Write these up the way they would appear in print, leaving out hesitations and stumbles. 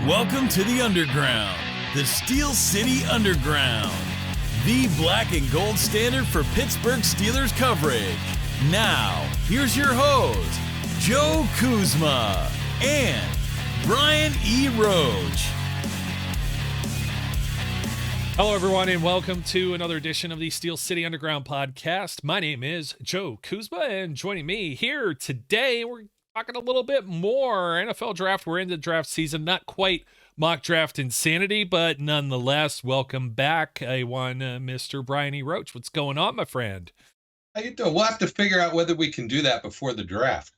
Welcome to the Underground, the Steel City Underground, the black and gold standard for Pittsburgh Steelers coverage. Now, here's your host, Joe Kuzma and Brian E. Roach. Hello, everyone, and welcome to another edition of the Steel City Underground podcast. My name is Joe Kuzma, and joining me here today, we're talking a little bit more NFL draft. We're in the draft season, not quite mock draft insanity, but nonetheless, welcome back, Mr. Brian E. Roach. What's going on, my friend? How you doing? We'll have to figure out whether we can do that before the draft.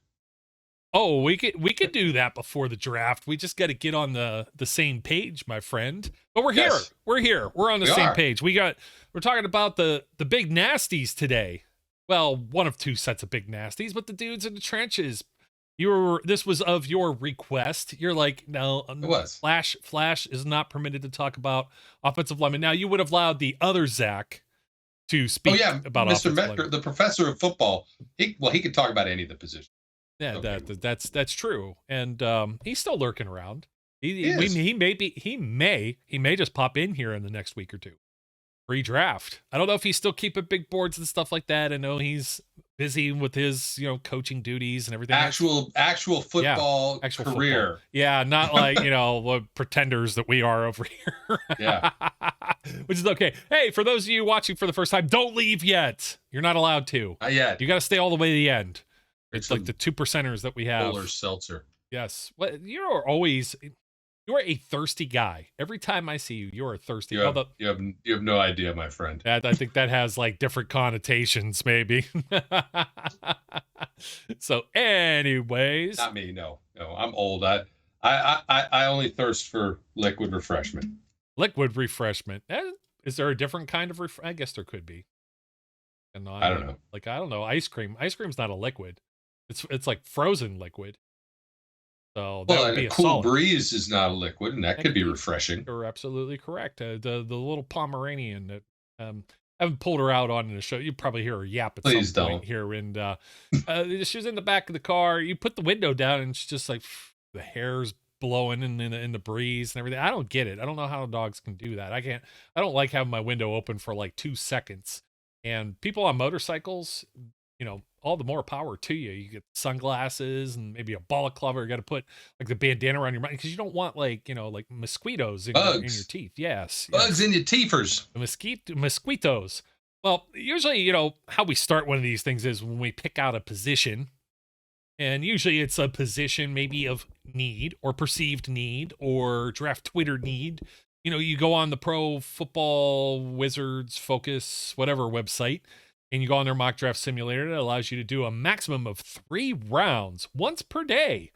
Oh, we could do that before the draft. We just got to get on the same page, my friend. But we're here. Yes. We're here. We're on the same page. We're talking about the big nasties today. Well, one of two sets of big nasties, but the dudes in the trenches. This was of your request. You're like, no, it was. Flash is not permitted to talk about offensive linemen. Now, you would have allowed the other Zach to speak about Mr. offensive linemen. The professor of football. He could talk about any of the positions. Yeah, Okay. that's true, and he's still lurking around. He may just pop in here in the next week or two, pre-draft. I don't know if he's still keeping big boards and stuff like that. I know he's busy with his coaching duties and everything. Actual football career. Football. Yeah, not like the pretenders that we are over here. Yeah, which is okay. Hey, for those of you watching for the first time, don't leave yet. You're not allowed to. Not yet. You got to stay all the way to the end. It's like the 2%ers that we have. Polar seltzer. Yes. Well, you're a thirsty guy. Every time I see you, you're a thirsty. You have no idea, my friend. I think that has like different connotations, maybe. So, anyways, Not me. No. I'm old. I only thirst for liquid refreshment. Liquid refreshment. Is there a different kind of I guess there could be. And I don't know. Like, I don't know. Ice cream. Ice cream's not a liquid. It's like frozen liquid. So that would be a cool solid. breeze is not a liquid, and that could be refreshing. You're absolutely correct. The little Pomeranian that I haven't pulled her out on the show. You probably hear her yap at Please some point don't. here. And she was in the back of the car. You put the window down, and it's just like the hair's blowing in the breeze and everything. I don't get it. I don't know how dogs can do that. I don't like having my window open for like 2 seconds. And people on motorcycles, all the more power to you. You get sunglasses and maybe a balaclava. You got to put like the bandana around your mouth because you don't want like mosquitoes in your teeth. Yes, Bugs in your teethers. Mosquitoes. Well, usually, how we start one of these things is when we pick out a position, and usually it's a position maybe of need or perceived need or draft Twitter need. You go on the Pro Football Wizards Focus, whatever website, and you go on their mock draft simulator that allows you to do a maximum of 3 rounds once per day.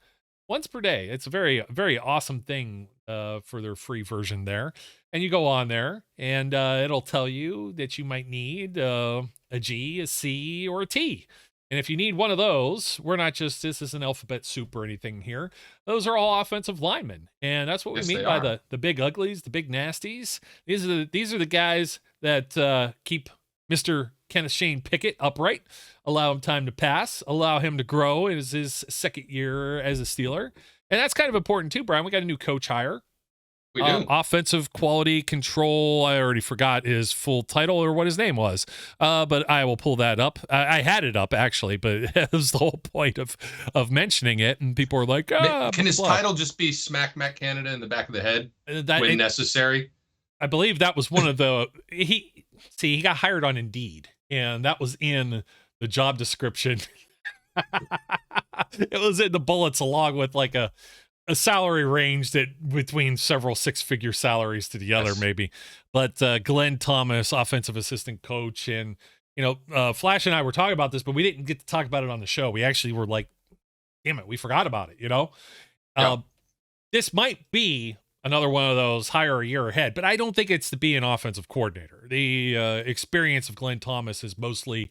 It's a very, very awesome thing for their free version there. And you go on there, and it'll tell you that you might need a G, a C, or a T. And if you need one of those, this isn't alphabet soup or anything here. Those are all offensive linemen. And that's what we mean by the big uglies, the big nasties. These are the guys that keep Mr. Kenneth Shane Pickett upright, allow him time to pass, allow him to grow in his second year as a Steeler. And that's kind of important too, Brian. We got a new coach hire. We do. Offensive quality control. I already forgot his full title or what his name was, but I will pull that up. I had it up actually, but it was the whole point of mentioning it, and people were like, "Can his title just be Smack Matt Canada in the back of the head when necessary?" I believe that was one of the he got hired on Indeed, and that was in the job description. It was in the bullets along with like a salary range that between several 6-figure salaries to the other, maybe. But Glenn Thomas, offensive assistant coach, and Flash and I were talking about this, but we didn't get to talk about it on the show. We actually were like, damn it, we forgot about it. Yeah. This might be another one of those hire a year ahead, but I don't think it's to be an offensive coordinator. The experience of Glenn Thomas is mostly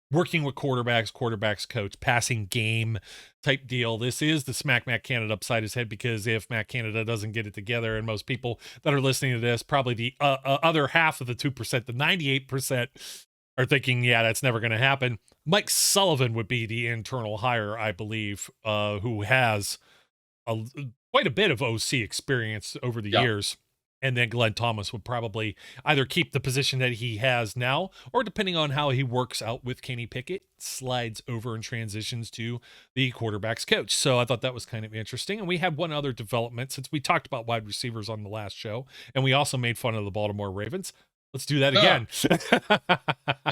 working with quarterbacks coach, passing game type deal. This is the smack Matt Canada upside his head, because if Matt Canada doesn't get it together, and most people that are listening to this, probably the other half of the 2%, the 98% are thinking, yeah, that's never going to happen. Mike Sullivan would be the internal hire, I believe, who has quite a bit of OC experience over the years. And then Glenn Thomas would probably either keep the position that he has now, or depending on how he works out with Kenny Pickett, slides over and transitions to the quarterback's coach. So I thought that was kind of interesting. And we had one other development since we talked about wide receivers on the last show, and we also made fun of the Baltimore Ravens. Let's do that again.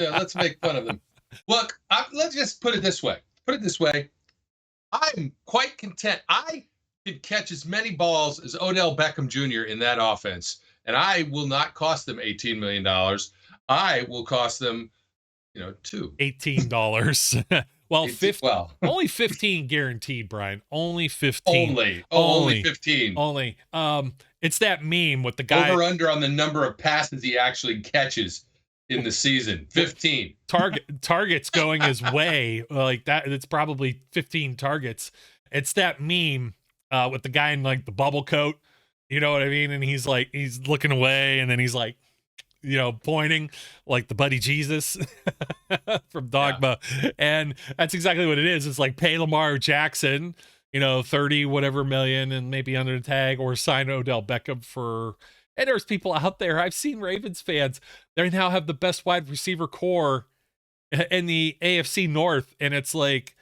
Yeah, let's make fun of them. Look, let's just put it this way. I'm quite content. I could catch as many balls as Odell Beckham Jr. in that offense, and I will not cost them $18 million. I will cost them, $18. Well, 15. Well, only 15 guaranteed, Brian. Only 15. Only 15. Only. It's that meme with the guy over under on the number of passes he actually catches in the season. 15 targets going his way like that. It's probably 15 targets. It's that meme with the guy in like the bubble coat, you know what I mean? And he's looking away, and then he's like, pointing like the buddy Jesus from Dogma. Yeah. And that's exactly what it is. It's like pay Lamar Jackson, 30 whatever million and maybe under the tag, or sign Odell Beckham for. And there's people out there, I've seen Ravens fans, they now have the best wide receiver core in the AFC North. And it's like,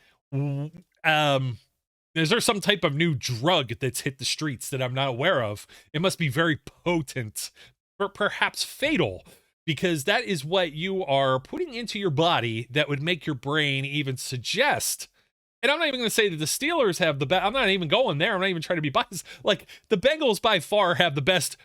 is there some type of new drug that's hit the streets that I'm not aware of? It must be very potent, or perhaps fatal, because that is what you are putting into your body that would make your brain even suggest. And I'm not even going to say that the Steelers have the best. I'm not even going there. I'm not even trying to be biased. Like, the Bengals by far have the best.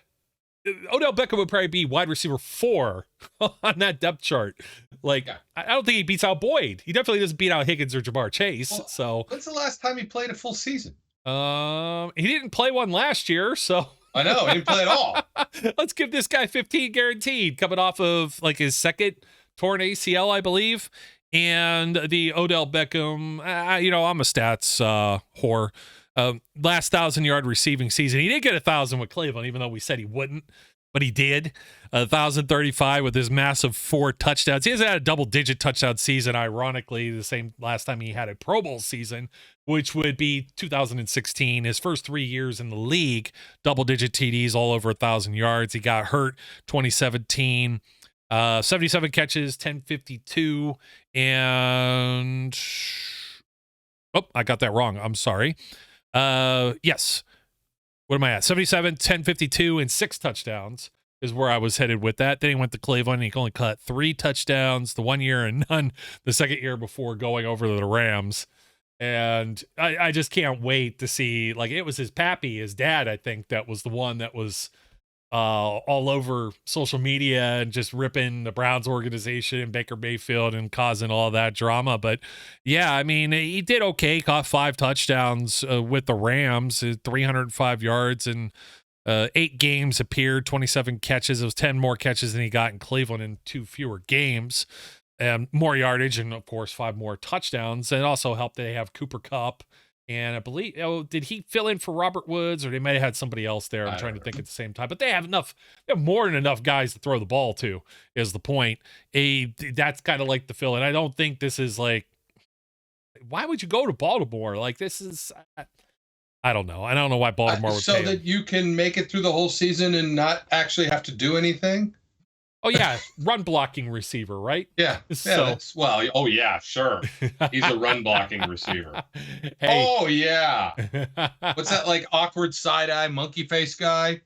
Odell Beckham would probably be wide receiver 4 on that depth chart. Like, yeah. I don't think he beats out Boyd. He definitely doesn't beat out Higgins or Jamar Chase. Well, so when's the last time he played a full season? He didn't play one last year, so I know he didn't play at all. Let's give this guy 15 guaranteed, coming off of like his second torn ACL, I believe. And the Odell Beckham, I'm a stats whore. Last 1,000-yard receiving season, he did get 1,000 with Cleveland, even though we said he wouldn't, but he did. 1,035 with his massive 4 touchdowns. He hasn't had a double-digit touchdown season, ironically, the same last time he had a Pro Bowl season, which would be 2016. His first 3 years in the league, double-digit TDs, all over 1,000 yards. He got hurt 2017. 77 catches, 1052, and I got that wrong. I'm sorry. Yes. What am I at? 77, 1052, and 6 touchdowns is where I was headed with that. Then he went to Cleveland. He only caught 3 touchdowns the 1 year and none the second year before going over to the Rams. And I just can't wait to see, like, it was his pappy, his dad, I think, that was the one that was all over social media and just ripping the Browns organization and Baker Mayfield and causing all that drama. But yeah, I mean, he did okay, caught 5 touchdowns with the Rams, 305 yards and 8 games appeared, 27 catches. It was 10 more catches than he got in Cleveland in 2 fewer games, and more yardage, and of course 5 more touchdowns. And it also helped that they have Cooper Kupp. And I believe, did he fill in for Robert Woods, or they might have had somebody else there? I'm trying to think at the same time. But they have more than enough guys to throw the ball to, is the point. That's kind of like the fill in. I don't think this is like, why would you go to Baltimore? Like, this is, I don't know. I don't know why Baltimore would pay him. So that you can make it through the whole season and not actually have to do anything? Oh, yeah. Run blocking receiver, right? Yeah. So, oh, yeah, sure. He's a run blocking receiver. Hey. Oh, yeah. What's that, like, awkward side-eye monkey face guy?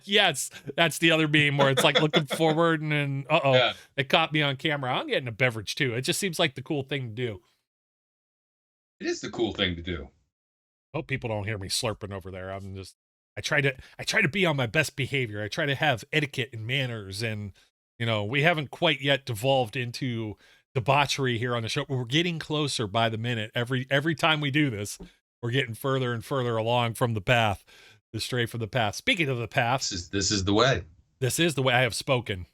Yes. That's the other meme where it's like looking forward and then, yeah. It caught me on camera. I'm getting a beverage, too. It just seems like the cool thing to do. It is the cool thing to do. Hope people don't hear me slurping over there. I try to be on my best behavior. I try to have etiquette and manners, and we haven't quite yet devolved into debauchery here on the show. But we're getting closer by the minute. Every time we do this, we're getting further and further along from the path, the stray from the path. Speaking of the path, this is the way. This is the way. I have spoken.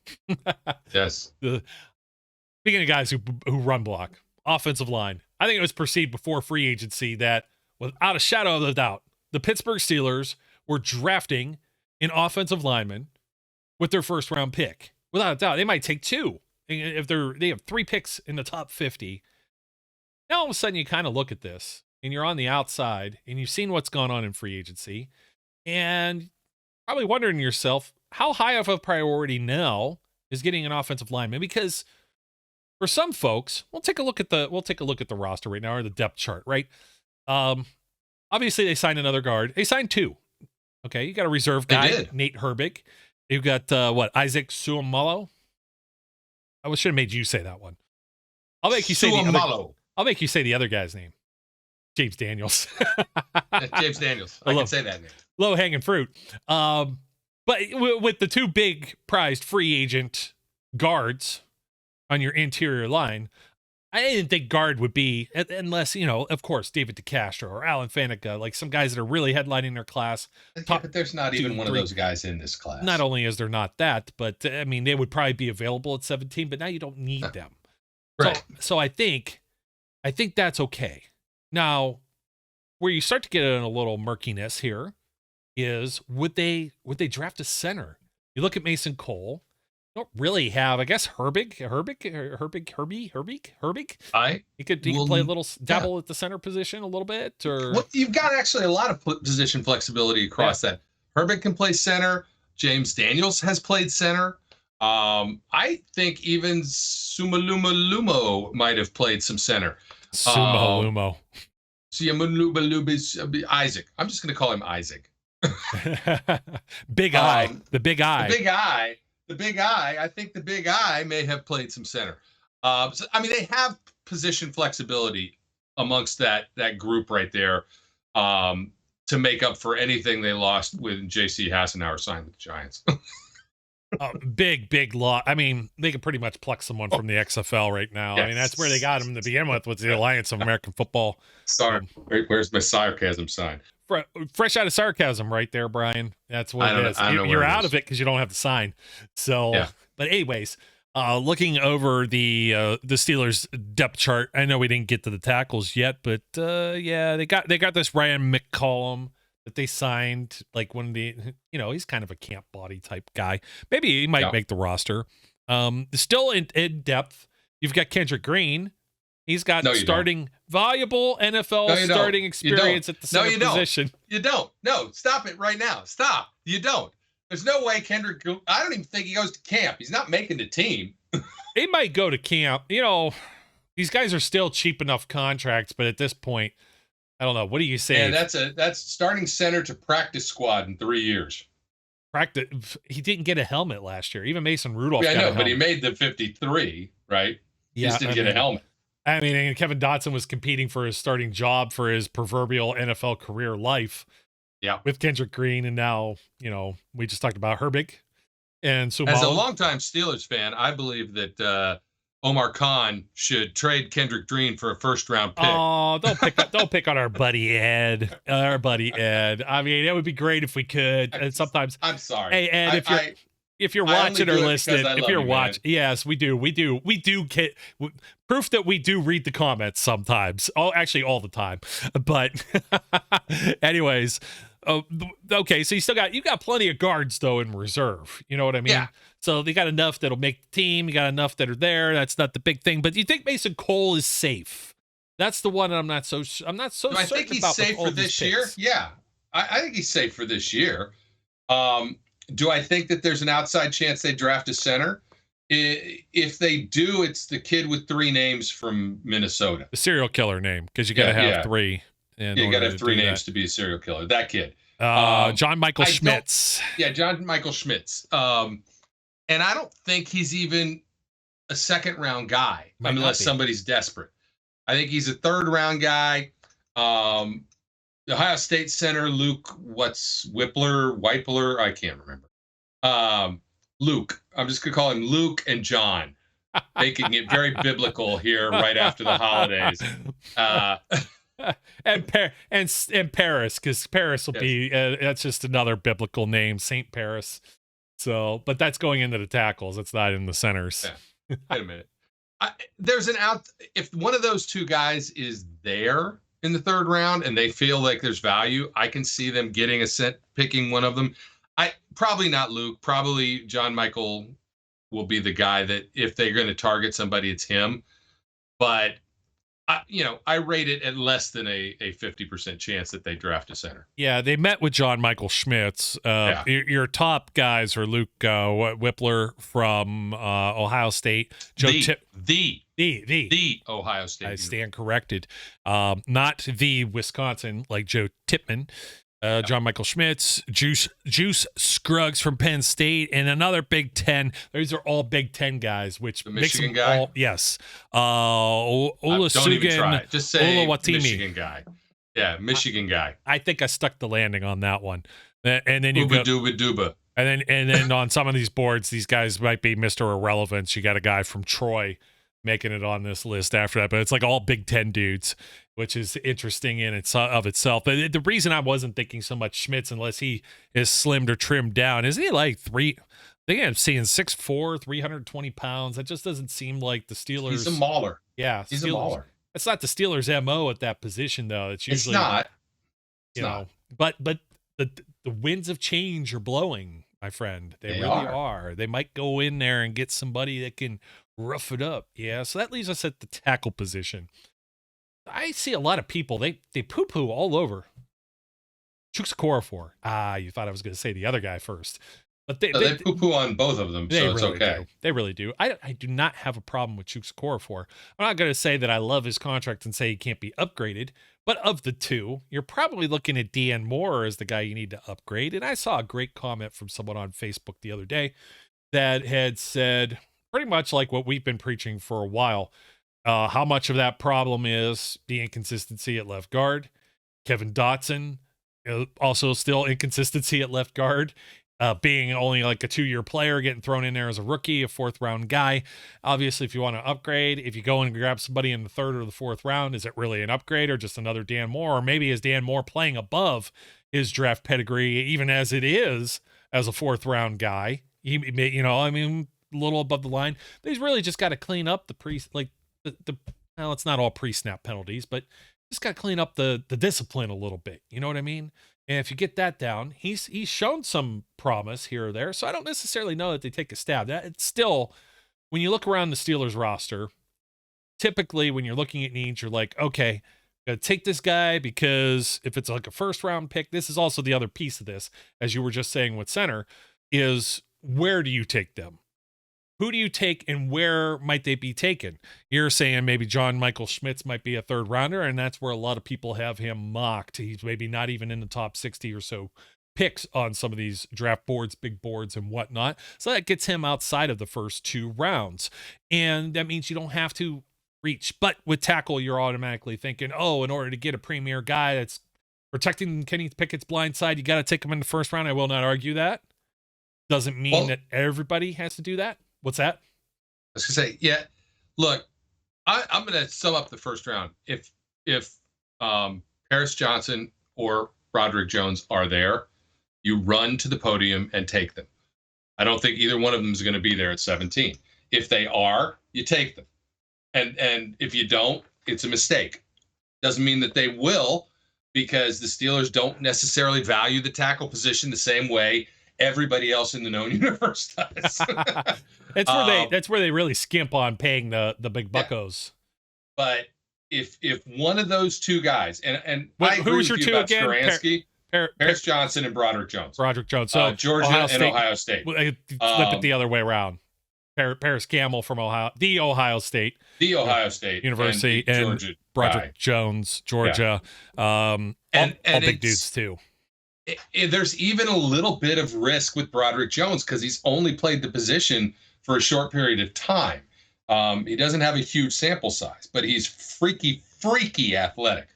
Yes. Speaking of guys who run block, offensive line, I think it was perceived before free agency that, without a shadow of a doubt, the Pittsburgh Steelers were drafting an offensive lineman with their first round pick. Without a doubt, they might take 2 if they have 3 picks in the top 50. Now all of a sudden you kind of look at this and you're on the outside and you've seen what's gone on in free agency and probably wondering to yourself, how high of a priority now is getting an offensive lineman? Because for some folks, we'll take a look at the roster right now, or the depth chart, right? Obviously they signed another guard. They signed 2. Okay, you got a reserve guy, Nate Herbig. You've got Isaac Suomalo. I should have made you say that one. I'll make you say the other guy's name. James Daniels. James Daniels. I can say that name. Low hanging fruit. But with the 2 big prized free agent guards on your interior line, I didn't think guard would be, unless, of course, David DeCastro or Alan Faneca, like some guys that are really headlining their class. But there's not even one of those guys in this class. Not only is there not that, but I mean, they would probably be available at 17, but now you don't need them. Right. So I think that's okay. Now, where you start to get in a little murkiness here is, would they draft a center? You look at Mason Cole. Don't really have, I guess, Herbig. He could play a little dabble at the center position a little bit, or you've got actually a lot of position flexibility across that. Herbig can play center. James Daniels has played center. I think even Sumalumalumo might have played some center. Sumalumo. Isaac. I'm just going to call him Isaac. Big Eye. The Big Eye. The Big Eye. I think the Big Eye may have played some center. They have position flexibility amongst that group right there, to make up for anything they lost when J.C. Hassenauer signed with the Giants. Big lot. I mean, they could pretty much pluck someone from the XFL right now. Yes. I mean, that's where they got him to begin with the Alliance of American Football. Sorry, where's my sarcasm sign? Fresh out of sarcasm right there, Brian. That's what it is. You're out of it because you don't have the sign. So, yeah. But anyways, looking over the Steelers depth chart, I know we didn't get to the tackles yet, but they got this Ryan McCollum that they signed, like when he's kind of a camp body type guy. Maybe he might make the roster. Still in depth, you've got Kendrick Green. He's got valuable NFL starting experience at the center position. You don't. No, stop it right now. Stop. You don't. There's no way Kendrick. I don't even think he goes to camp. He's not making the team. He might go to camp. These guys are still cheap enough contracts, but at this point, I don't know. What do you say? And that's starting center to practice squad in 3 years. He didn't get a helmet last year. Even Mason Rudolph. Yeah, I know, but he made the 53, right? He just didn't get a helmet. I mean, and Kevin Dotson was competing for his starting job for his proverbial NFL career life. Yeah. With Kendrick Green, and now, we just talked about Herbig and Sumalo. As a longtime Steelers fan, I believe that Omar Khan should trade Kendrick Green for a first-round pick. Oh, don't pick on our buddy Ed. I mean, it would be great if we could. And sometimes I'm sorry. Hey, Ed, if you're watching or listening, yes, we do get proof that we do read the comments sometimes. Actually all the time. But anyways, okay, so you got plenty of guards though in reserve. You know what I mean? Yeah. So they got enough that'll make the team. You got enough that are there. That's not the big thing. But you think Mason Cole is safe? That's the one I'm not so certain about. I think he's safe for this year. Yeah, I think he's safe for this year. Do I think that there's an outside chance they draft a center? If they do, it's the kid with 3 names from Minnesota. The serial killer name, because you got to have 3. You got to have 3 names to be a serial killer. That kid. John Michael Schmitz. John Michael Schmitz. And I don't think he's even a second-round guy, unless somebody's desperate. I think he's a third-round guy. The Ohio State center, Luke, Whipler, I can't remember. Luke. I'm just going to call him Luke and John, making it very biblical here right after the holidays. And Paris, because Paris will be, that's just another biblical name, Saint Paris. So, but that's going into the tackles. It's not in the centers. Yeah. Wait a minute. If one of those 2 guys is there in the 3rd round and they feel like there's value, I can see them getting picking one of them. Probably not Luke. Probably John Michael will be the guy that if they're going to target somebody, it's him. But I rate it at less than a 50% chance that they draft a center. Yeah, they met with John Michael Schmitz. Yeah. Your top guys are Luke Whippler from Ohio State. The Ohio State. I stand corrected. Not the Wisconsin, like Joe Tippmann. John Michael Schmitz, Juice Scruggs from Penn State, and another Big Ten. These are all Big Ten guys, which the makes Michigan them guy. all, yes. Don't even try it. Just say Oluwatimi. Michigan guy. Yeah, Michigan guy. I think I stuck the landing on that one. And then you Ooba go, dooba dooba. and then on some of these boards, these guys might be Mr. Irrelevance. You got a guy from Troy making it on this list after that, but it's like all Big Ten dudes, which is interesting in itself. But the reason I wasn't thinking so much Schmitz, unless he is slimmed or trimmed down, isn't he like I think I'm seeing 6'4", 320 pounds. That just doesn't seem like the Steelers. He's a mauler. Yeah, he's a mauler. That's not the Steelers' MO at that position, though. It's usually not. You know, but the winds of change are blowing, my friend. They really are. They might go in there and get somebody that can rough it up. Yeah, so that leaves us at the tackle position. I see a lot of people, they poo-poo all over Chuks Okorafor. You thought I was going to say the other guy first. But they poo-poo on both of them, so it's really okay. Do. They really do. I do not have a problem with Chuks Okorafor. I'm not going to say that I love his contract and say he can't be upgraded, but of the two, you're probably looking at Dan Moore as the guy you need to upgrade. And I saw a great comment from someone on Facebook the other day that had said pretty much like what we've been preaching for a while. How much of that problem is the inconsistency at left guard. Kevin Dotson, also still inconsistency at left guard. Being only like a 2-year player, getting thrown in there as a rookie, a 4th round guy. Obviously, if you want to upgrade, if you go and grab somebody in the 3rd or the 4th round, is it really an upgrade or just another Dan Moore? Or maybe is Dan Moore playing above his draft pedigree, even as it is as a 4th round guy? He, a little above the line. But he's really just got to clean up well, it's not all pre-snap penalties, but just got to clean up the discipline a little bit. You know what I mean? And if you get that down, he's shown some promise here or there. So I don't necessarily know that they take a stab. It's still, when you look around the Steelers roster, typically when you're looking at needs, you're like, okay, gotta take this guy because if it's like a 1st round pick, this is also the other piece of this, as you were just saying with center, is where do you take them? Who do you take and where might they be taken? You're saying maybe John Michael Schmitz might be a 3rd rounder, and that's where a lot of people have him mocked. He's maybe not even in the top 60 or so picks on some of these draft boards, big boards, and whatnot. So that gets him outside of the first 2 rounds. And that means you don't have to reach. But with tackle, you're automatically thinking, oh, in order to get a premier guy that's protecting Kenny Pickett's blind side, you got to take him in the 1st round. I will not argue that. Doesn't mean that everybody has to do that. What's that? I was gonna say, yeah. Look, I'm gonna sum up the 1st round. If Paris Johnson or Broderick Jones are there, you run to the podium and take them. I don't think either one of them is going to be there at 17. If they are, you take them, and if you don't, it's a mistake. Doesn't mean that they will, because the Steelers don't necessarily value the tackle position the same way everybody else in the known universe does. That's where they really skimp on paying the big buckos. But if one of those 2 guys, and who's your 2 again? Skuransky, Paris Johnson and Broderick Jones. So Georgia and Ohio State. Flip it the other way around. Paris Campbell from Ohio State University, and Broderick Jones, Georgia. Yeah. All big dudes too. There's even a little bit of risk with Broderick Jones because he's only played the position for a short period of time. He doesn't have a huge sample size, but he's freaky athletic.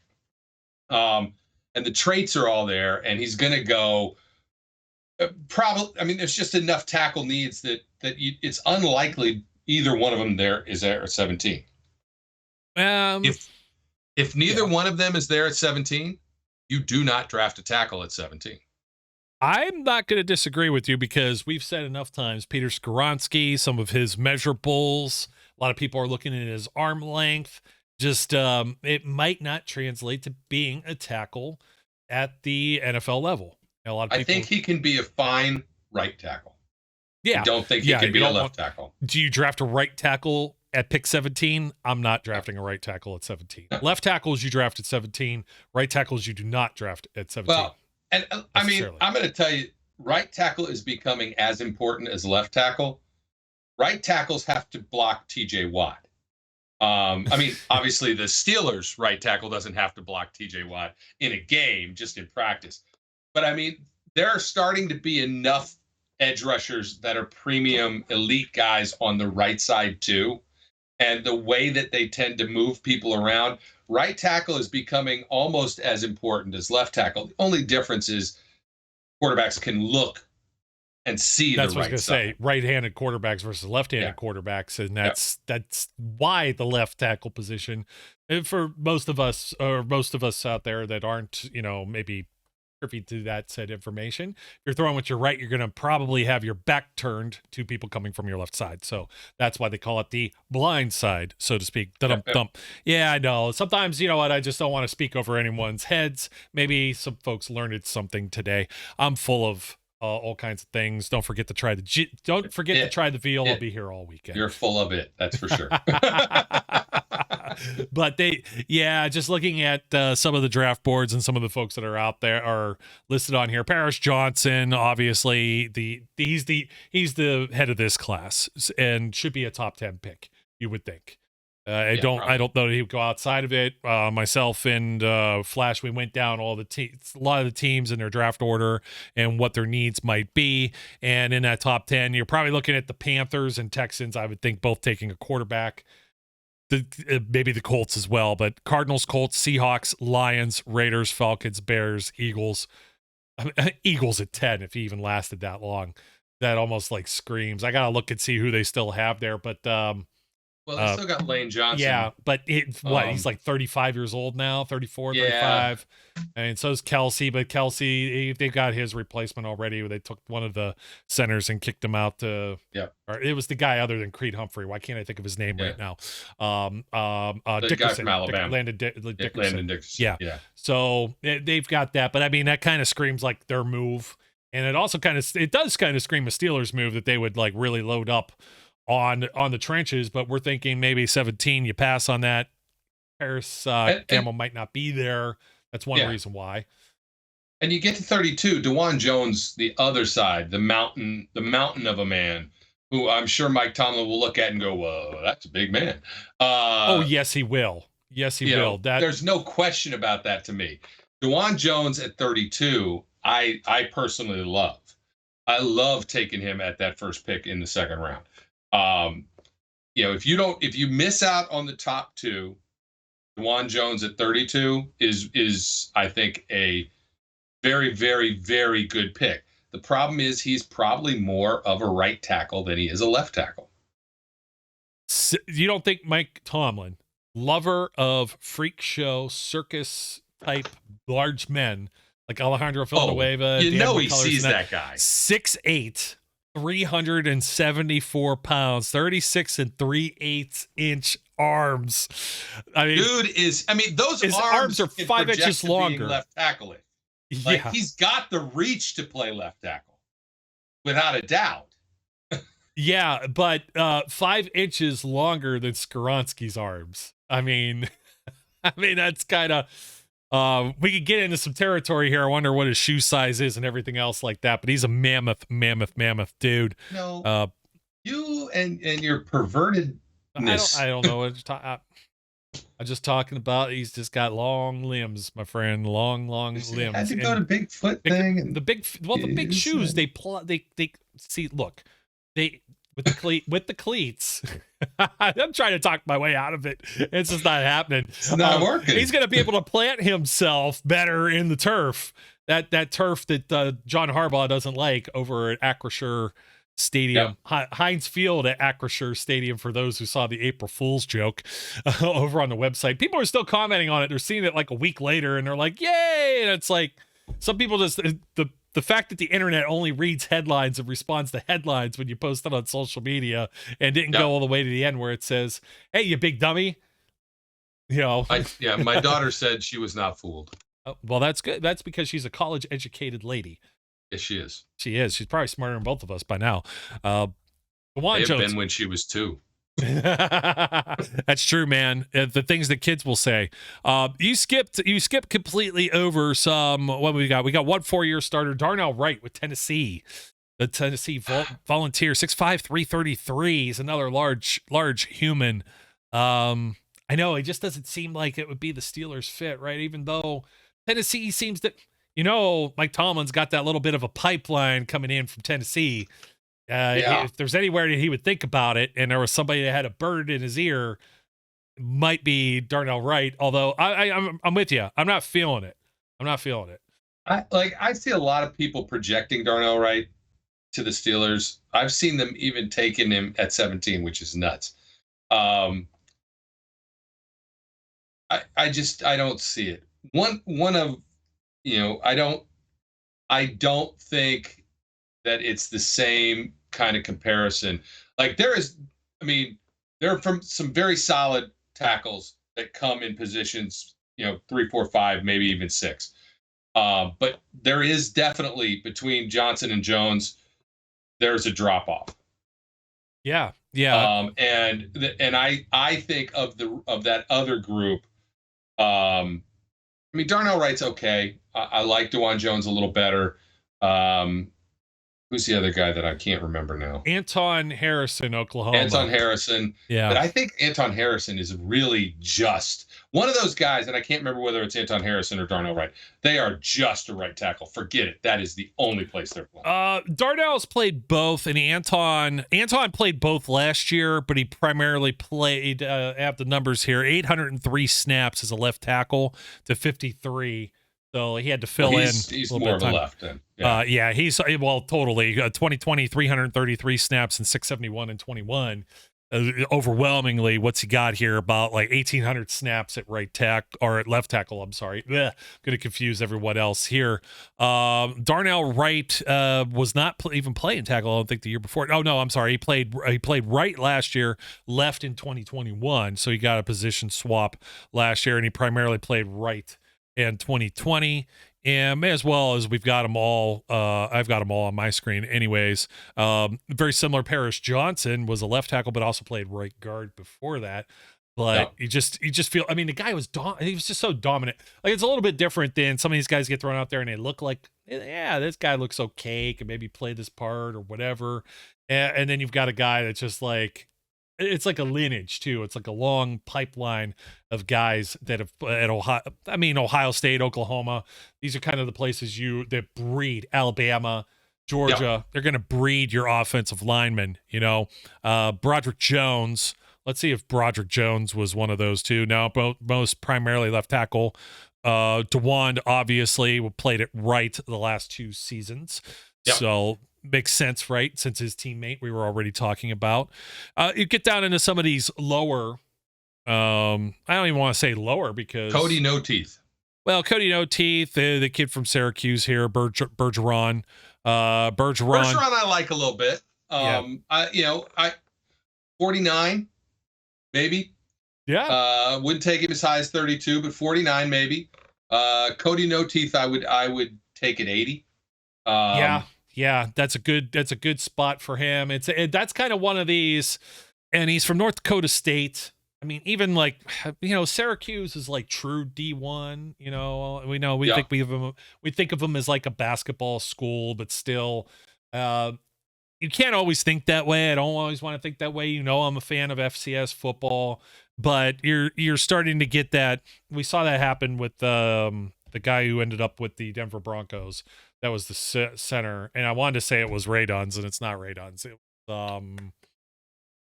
And the traits are all there, and he's going to go probably. I mean, there's just enough tackle needs that it's unlikely either one of them is there at 17. If neither one of them is there at 17, you do not draft a tackle at 17. I'm not going to disagree with you because we've said enough times, Peter Skoronski, some of his measurables, a lot of people are looking at his arm length. Just it might not translate to being a tackle at the NFL level. A lot of people, I think he can be a fine right tackle. Yeah. I don't think he can be a left tackle. Do you draft a right tackle at pick 17, I'm not drafting a right tackle at 17. Left tackles you draft at 17. Right tackles you do not draft at 17. Well, and I mean, I'm going to tell you, right tackle is becoming as important as left tackle. Right tackles have to block TJ Watt. I mean, obviously the Steelers' right tackle doesn't have to block TJ Watt in a game, just in practice. But I mean, there are starting to be enough edge rushers that are premium elite guys on the right side too. And the way that they tend to move people around, right tackle is becoming almost as important as left tackle. The only difference is quarterbacks can look and see that's the what I right was going to say, right-handed quarterbacks versus left-handed quarterbacks, and that's why the left tackle position, and for most of us out there that aren't, maybe privy to that said information, if you're throwing with your right, you're going to probably have your back turned to people coming from your left side. So that's why they call it the blind side, so to speak. Dum-dum-dum. Yeah, I know. Sometimes, you know what, I just don't want to speak over anyone's heads. Maybe some folks learned something today. I'm full of all kinds of things. Don't forget to try the veal. I'll be here all weekend. You're full of it, that's for sure. But just looking at some of the draft boards and some of the folks that are out there are listed on here. Paris Johnson, obviously, he's the head of this class and should be a top 10 pick, you would think. I don't know that he would go outside of it. Myself and Flash, we went down a lot of the teams in their draft order and what their needs might be. And in that top 10, you're probably looking at the Panthers and Texans, I would think, both taking a quarterback. Maybe the Colts as well, but Cardinals, Colts, Seahawks, Lions, Raiders, Falcons, Bears, Eagles. Eagles at 10, if he even lasted that long. That almost like screams. I got to look and see who they still have there, but well, they still got Lane Johnson. Yeah, but he's like 35 years old now, 34, 35. And so is Kelsey, but Kelsey, they've got his replacement already. They took one of the centers and kicked him out to, or it was the guy other than Creed Humphrey. Why can't I think of his name right now? The Dickerson, guy from Alabama. Landon Dickerson. Landon Dickerson. Yeah. So they've got that, but I mean, that kind of screams like their move. And it also does kind of scream a Steelers move that they would like really load up on the trenches, but we're thinking maybe 17, you pass on that. Paris Campbell might not be there. That's one reason why. And you get to 32, DeJuan Jones, the other side, the mountain of a man, who I'm sure Mike Tomlin will look at and go, "Whoa, that's a big man." Yes, he will. Yes, he will. There's no question about that to me. DeJuan Jones at 32, I personally love. I love taking him at that first pick in the second round. If you miss out on the top two, DeJuan Jones at 32 is I think a very, very, very good pick. The problem is he's probably more of a right tackle than he is a left tackle. So you don't think Mike Tomlin, lover of freak show circus type large men like Alejandro Villanueva, he sees that guy 6'8", 374 pounds, 36 3/8 inch arms. I mean, those arms are 5 inches longer. Left tackle it. Like, he's got the reach to play left tackle, without a doubt. Yeah, but 5 inches longer than Skoronski's arms. I mean, that's kind of. We could get into some territory here. I wonder what his shoe size is and everything else like that. But he's a mammoth dude. No, you and your pervertedness. I don't know what I'm just talking about. He's just got long limbs, my friend. Long limbs. Had to go to Bigfoot thing. And the big shoes. They see. Look, with the cleats. I'm trying to talk my way out of it. It's just not happening. It's not working. He's going to be able to plant himself better in the turf. That turf that John Harbaugh doesn't like over at Acrisure Stadium, Heinz Field at Acrisure Stadium. For those who saw the April Fool's joke over on the website, people are still commenting on it. They're seeing it like a week later, and they're like, "Yay!" And it's like some people just the fact that the internet only reads headlines and responds to headlines when you post it on social media and didn't go all the way to the end where it says, "Hey, you big dummy." My daughter said she was not fooled. Well, that's good. That's because she's a college educated lady. Yes, she is. She is. She's probably smarter than both of us by now. May have been when she was 2. That's true, man. The things that kids will say. You skipped completely over some. What we got? We got 1 4-year starter, Darnell Wright with Tennessee. The Tennessee Volunteer, 6'5", 333. He's another large human. I know it just doesn't seem like it would be the Steelers' fit, right? Even though Tennessee seems that, Mike Tomlin's got that little bit of a pipeline coming in from Tennessee. If there's anywhere that he would think about it, and there was somebody that had a bird in his ear, it might be Darnell Wright. Although I'm with you, I'm not feeling it. I see a lot of people projecting Darnell Wright to the Steelers. I've seen them even taking him at 17, which is nuts. I don't see it. I don't think that it's the same kind of comparison. Like there are from some very solid tackles that come in positions, 3, 4, 5, maybe even 6. But there is definitely between Johnson and Jones, there's a drop off. Yeah. And I think of that other group. Darnell Wright's okay. I like DeJuan Jones a little better. Who's the other guy that I can't remember now? Anton Harrison, Oklahoma. Anton Harrison. Yeah. But I think Anton Harrison is really just one of those guys, and I can't remember whether it's Anton Harrison or Darnell Wright. They are just a right tackle. Forget it. That is the only place they're playing. Darnell's played both, and Anton played both last year, but he primarily played, I have the numbers here, 803 snaps as a left tackle to 53. So he had to fill in. He's more of a left then. Yeah, he's totally 2020 333 snaps and 671 and 21. Overwhelmingly, what's he got here? About like 1,800 snaps at right tackle or at left tackle. I'm sorry, going to confuse everyone else here. Darnell Wright was not even playing tackle. I don't think the year before. Oh no, I'm sorry. He played right last year, left in 2021. So he got a position swap last year, and he primarily played right in 2020, and as well as we've got them all. I've got them all on my screen anyways. Very similar. Paris Johnson was a left tackle, but also played right guard before that. But you just feel, the guy was he was just so dominant. Like, it's a little bit different than some of these guys get thrown out there and they look like, yeah, this guy looks okay, can maybe play this part or whatever. And then you've got a guy that's just like, it's like a lineage too. It's like a long pipeline of guys that have at Ohio State, Oklahoma. These are kind of the places that breed. Alabama, Georgia. They're going to breed your offensive linemen. Broderick Jones. Let's see if Broderick Jones was one of those two. No, most primarily left tackle. DeJuan obviously played it right the last 2 seasons. Yep. So makes sense, right? Since his teammate we were already talking about. You get down into some of these lower, I don't even want to say lower because Cody No Teeth. Well, Cody No Teeth, the kid from Syracuse here, Bergeron. Bergeron I like a little bit. 49 maybe. Yeah. Wouldn't take him as high as 32, but 49 maybe. Cody No Teeth I would take at 80. Yeah, that's a good spot for him. That's kind of one of these, and he's from North Dakota State. Even like, Syracuse is like true D1. We think of him as like a basketball school, but still, you can't always think that way. I don't always want to think that way. I'm a fan of FCS football, but you're starting to get that. We saw that happen with the guy who ended up with the Denver Broncos. That was the center, and I wanted to say it was Ray Duns, and it's not Ray Duns. It was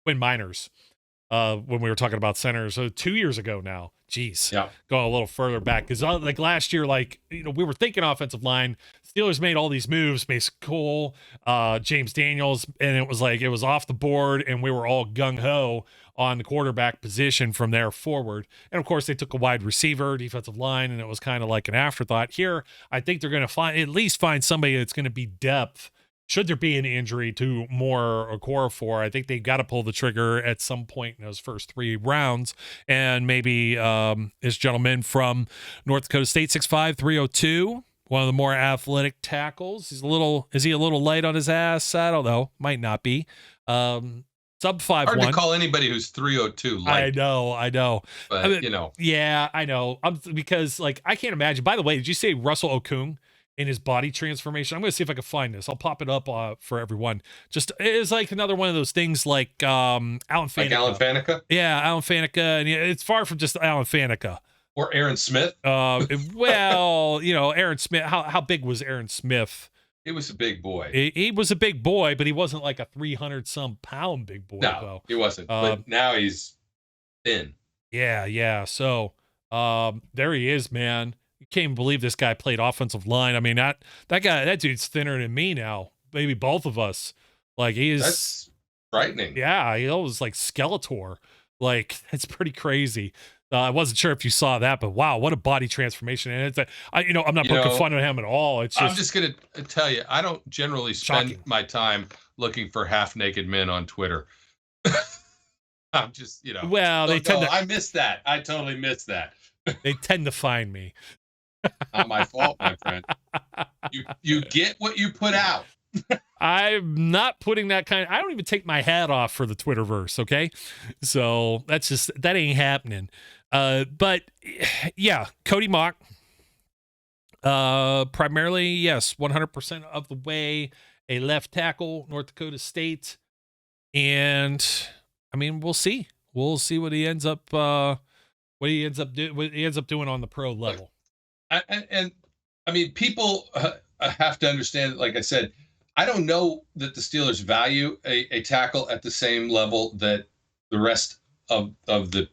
Quinn Miners. When we were talking about centers 2 years ago now. Jeez. Yeah. Going a little further back, because like last year, we were thinking offensive line. Steelers made all these moves, Mason Cole, James Daniels, and it was off the board, and we were all gung-ho on the quarterback position from there forward. And of course, they took a wide receiver, defensive line, and it was kind of like an afterthought. Here, I think they're going to find somebody that's going to be depth. Should there be an injury to Moore or Okorafor, I think they got to pull the trigger at some point in those first 3 rounds. And maybe this gentleman from North Dakota State, 6'5", 302, one of the more athletic tackles. Is he a little light on his ass? I don't know. Might not be. sub 5'1". Hard to call anybody who's 302 light. I know. But, I mean, you know. Yeah, I know. Because, like, I can't imagine. By the way, did you say Russell Okung in his body transformation? I'm going to see if I can find this. I'll pop it up for everyone. Just, it's like another one of those things like Alan Faneca. Like Alan Faneca? Yeah, Alan Faneca. And it's far from just Alan Faneca. Or Aaron Smith? Well, Aaron Smith. How big was Aaron Smith? He was a big boy. He was a big boy, but he wasn't like a 300-some pound big boy. No, though. He wasn't. But now he's thin. Yeah. So there he is, man. You can't even believe this guy played offensive line. I mean, that dude's thinner than me now. Maybe both of us. Like That's frightening. Yeah, he was like Skeletor. Like, it's pretty crazy. I wasn't sure if you saw that, but wow, what a body transformation! And I'm not poking fun at him at all. It's just, I'm just gonna tell you, I don't generally spend my time looking for half-naked men on Twitter. I'm just, Well, I missed that. I totally missed that. They tend to find me. Not my fault, my friend. You get what you put out. I'm not putting that I don't even take my hat off for the Twitterverse, okay? So that ain't happening. But yeah, Cody Mock, primarily, yes, 100% of the way a left tackle, North Dakota State. And I mean, we'll see what he ends up doing on the pro level. And I mean, people have to understand, like I said, I don't know that the Steelers value a tackle at the same level that the rest of the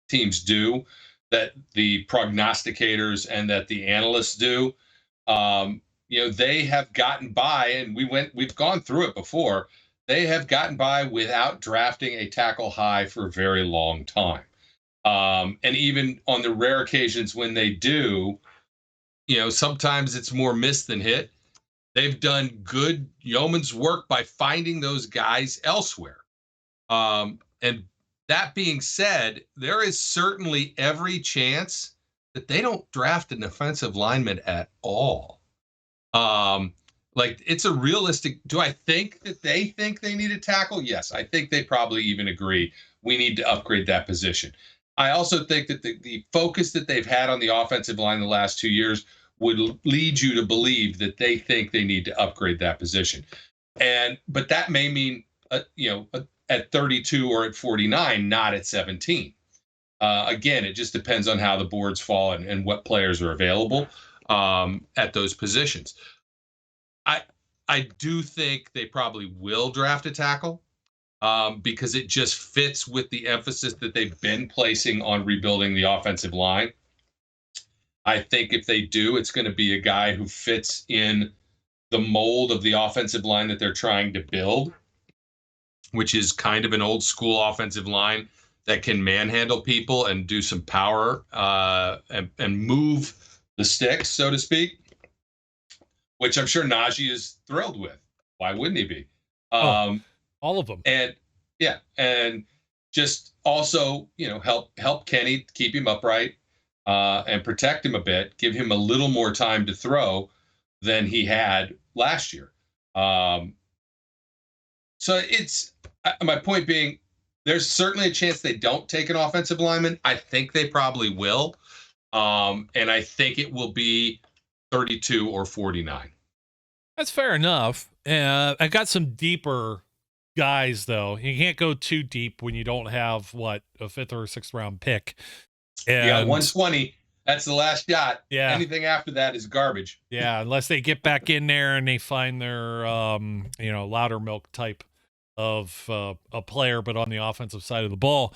teams do, that the prognosticators and that the analysts do. They have gotten by, and we've gone through it before. They have gotten by without drafting a tackle high for a very long time. And even on the rare occasions when they do, sometimes it's more miss than hit. They've done good yeoman's work by finding those guys elsewhere. And that being said, there is certainly every chance that they don't draft an offensive lineman at all. It's a realistic. Do I think that they think they need a tackle? Yes, I think they probably even agree we need to upgrade that position. I also think that the focus that they've had on the offensive line the last 2 years would lead you to believe that they think they need to upgrade that position. But that may mean, at 32 or at 49, not at 17. Again, it just depends on how the boards fall and what players are available at those positions. I do think they probably will draft a tackle because it just fits with the emphasis that they've been placing on rebuilding the offensive line. I think if they do, it's going to be a guy who fits in the mold of the offensive line that they're trying to build, which is kind of an old school offensive line that can manhandle people and do some power and move the sticks, so to speak, which I'm sure Najee is thrilled with. Why wouldn't he be? All of them. And just also, help Kenny keep him upright. And protect him a bit, give him a little more time to throw than he had last year. So it's my point being, there's certainly a chance they don't take an offensive lineman. I think they probably will. And I think it will be 32 or 49. That's fair enough. I got some deeper guys, though. You can't go too deep when you don't have, a 5th or 6th round pick. And, you got 120. That's the last shot. Yeah. Anything after that is garbage. Yeah, unless they get back in there and they find their, louder milk type of a player, but on the offensive side of the ball.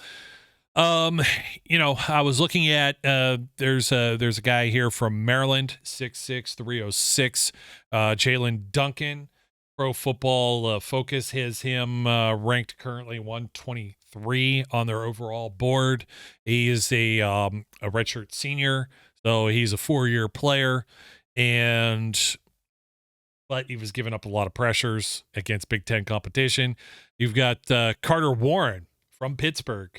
I was looking at there's a guy here from Maryland, 6'6", 306, Jalen Duncan. Pro Football Focus has him ranked currently 123 on their overall board. He is a redshirt senior, so he's a 4-year player, but he was giving up a lot of pressures against Big Ten competition. You've got Carter Warren from Pittsburgh.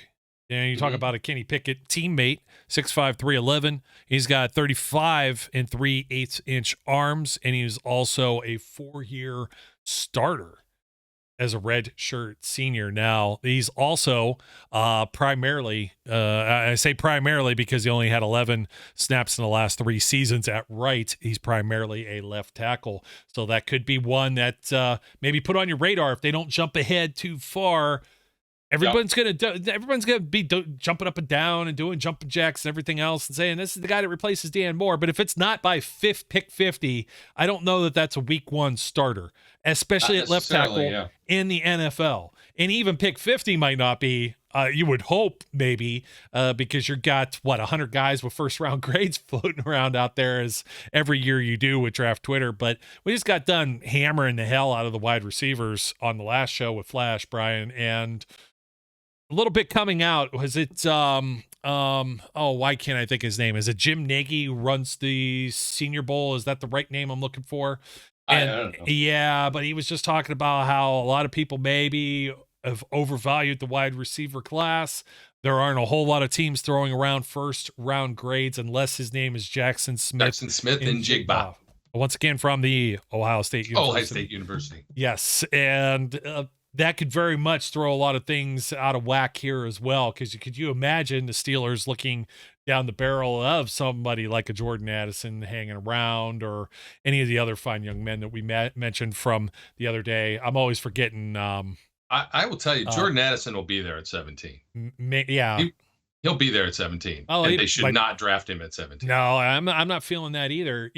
And you talk about a Kenny Pickett teammate, 6'5", 311. He's got 35 3/8 inch arms, and he's also a 4-year starter. as a red shirt senior. Now, he's also primarily, I say primarily because he only had 11 snaps in the last 3 seasons at right. He's primarily a left tackle. So that could be one that maybe put on your radar if they don't jump ahead too far. Everyone's gonna be jumping up and down and doing jumping jacks and everything else and saying this is the guy that replaces Dan Moore. But if it's not by pick 50, I don't know that that's a week 1 starter, especially at left tackle in the NFL. And even pick 50 might not be. You would hope maybe because you've got 100 guys with first round grades floating around out there as every year you do with Draft Twitter. But we just got done hammering the hell out of the wide receivers on the last show with Flash, Brian, and a little bit coming out. Was it why can't I think his name? Is it Jim Nagy who runs the Senior Bowl? Is that the right name I'm looking for? And I don't know. Yeah, but he was just talking about how a lot of people maybe have overvalued the wide receiver class. There aren't a whole lot of teams throwing around first round grades unless his name is Jackson Smith and Jigba. Once again from the Ohio State University. Ohio State University. Yes, and that could very much throw a lot of things out of whack here as well, because could you imagine the Steelers looking down the barrel of somebody like a Jordan Addison hanging around, or any of the other fine young men that we mentioned from the other day? I'm always forgetting. I will tell you, Jordan Addison will be there at 17. He'll be there at 17. Oh, and they should not draft him at 17. No, I'm not feeling that either.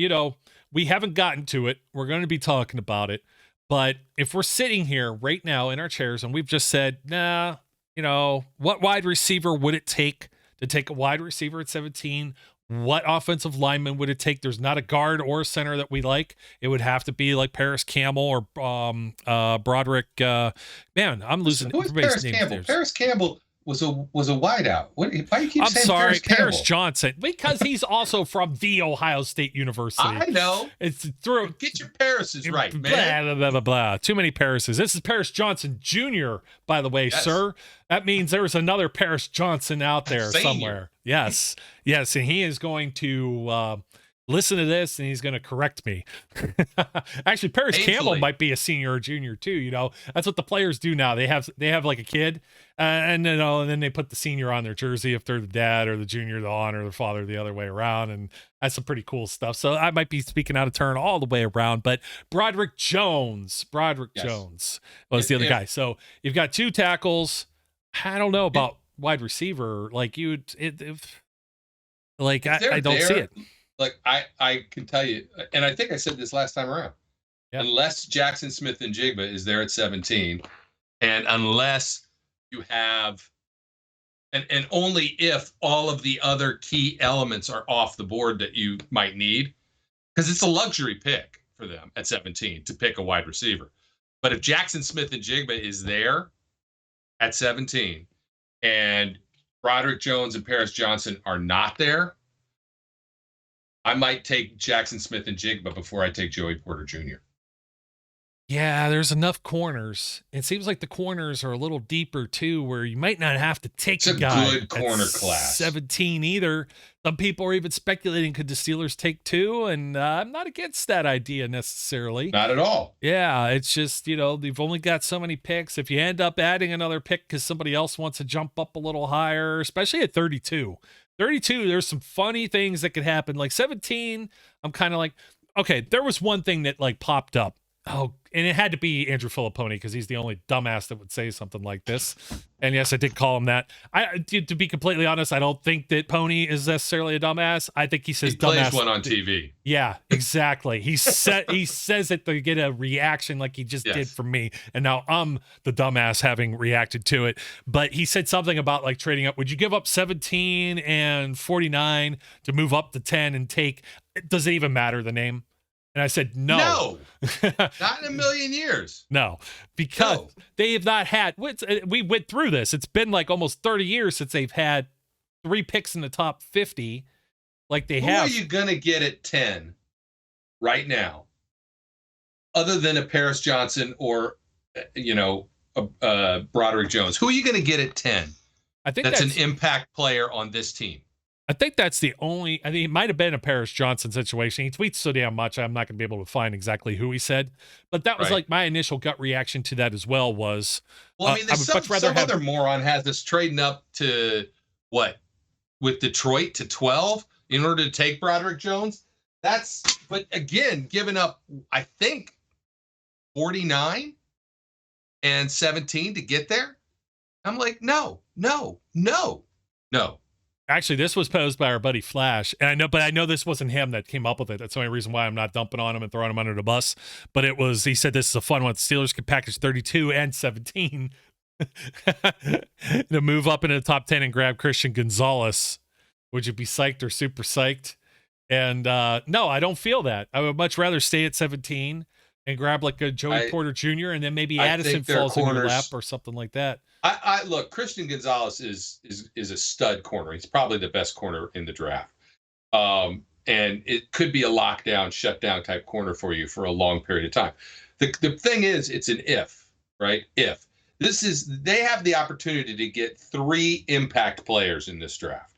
We haven't gotten to it. We're going to be talking about it. But if we're sitting here right now in our chairs and we've just said, what wide receiver would it take to take a wide receiver at 17? What offensive lineman would it take? There's not a guard or a center that we like. It would have to be like Paris Campbell or Broderick. Man, I'm losing. Who is Paris Campbell? Paris Campbell was a wideout. Why do you keep saying sorry, Paris Johnson, because he's also from the Ohio State University. I know. It's through. Get your Parises right, man. Blah, blah, blah, blah. Too many Parises. This is Paris Johnson Jr., by the way, sir. That means there's another Paris Johnson out there somewhere. Yes. Yes. And he is going to listen to this and he's going to correct me. Actually, Paris Campbell might be a senior or junior too. That's what the players do now. They have like a kid and then they put the senior on their jersey if they're the dad, or the junior, the aunt, or the father the other way around. And that's some pretty cool stuff. So I might be speaking out of turn all the way around, but Broderick Jones was the other guy. So you've got 2 tackles. I don't know about wide receiver. Like I don't see it. Like I can tell you, and I think I said this last time around, unless Jackson Smith and Jigba is there at 17, and unless you have, and only if all of the other key elements are off the board that you might need, because it's a luxury pick for them at 17 to pick a wide receiver. But if Jackson Smith and Jigba is there at 17 and Broderick Jones and Paris Johnson are not there, I might take Jackson Smith and Jigba before I take Joey Porter Jr. Yeah, there's enough corners. It seems like the corners are a little deeper too, where you might not have to take a guy good corner class 17 either. Some people are even speculating, could the Steelers take 2? And I'm not against that idea necessarily. Not at all. Yeah, it's just, they've only got so many picks. If you end up adding another pick because somebody else wants to jump up a little higher, especially at 32, there's some funny things that could happen. Like 17, I'm kind of like, okay, there was one thing that like popped up. Oh, and it had to be Andrew Filippone because he's the only dumbass that would say something like this. And yes, I did call him that. To be completely honest, I don't think that Pony is necessarily a dumbass. I think he says dumbass. He plays one on TV. Yeah, exactly. He says it to get a reaction like he just did from me. And now I'm the dumbass having reacted to it. But he said something about like trading up. Would you give up 17 and 49 to move up to 10 and take, does it even matter the name? And I said, no, not in a million years. No, because they have not had, we went through this. It's been like almost 30 years since they've had 3 picks in the top 50. Like they have. Who are you going to get at 10 right now? Other than a Paris Johnson or, Broderick Jones, who are you going to get at 10? I think that's an impact player on this team. I think that's the only. I think it might have been a Paris Johnson situation. He tweets so damn much, I'm not going to be able to find exactly who he said. But that was Right. like my initial gut reaction to that as well. Was Well, I mean, I would much rather some have. other moron has us trading up to what with Detroit to 12 in order to take Broderick Jones. But again, giving up, I think 49 and 17 to get there. I'm like, no. Actually, this was posed by our buddy Flash, and I know this wasn't him that came up with it. That's the only reason why I'm not dumping on him and throwing him under the bus. But it was. He said this is a fun one. Steelers could package 32 and 17 to move up into the top 10 and grab Christian Gonzalez. Would you be psyched or super psyched? And no, I don't feel that. I would much rather stay at 17 and grab like a Joey Porter Jr. and then maybe Addison falls in your lap or something like that. I look, Christian Gonzalez is a stud corner. He's probably the best corner in the draft. And it could be a lockdown, shutdown type corner for you for a long period of time. The thing is, it's an if, right? If they have the opportunity to get 3 impact players in this draft,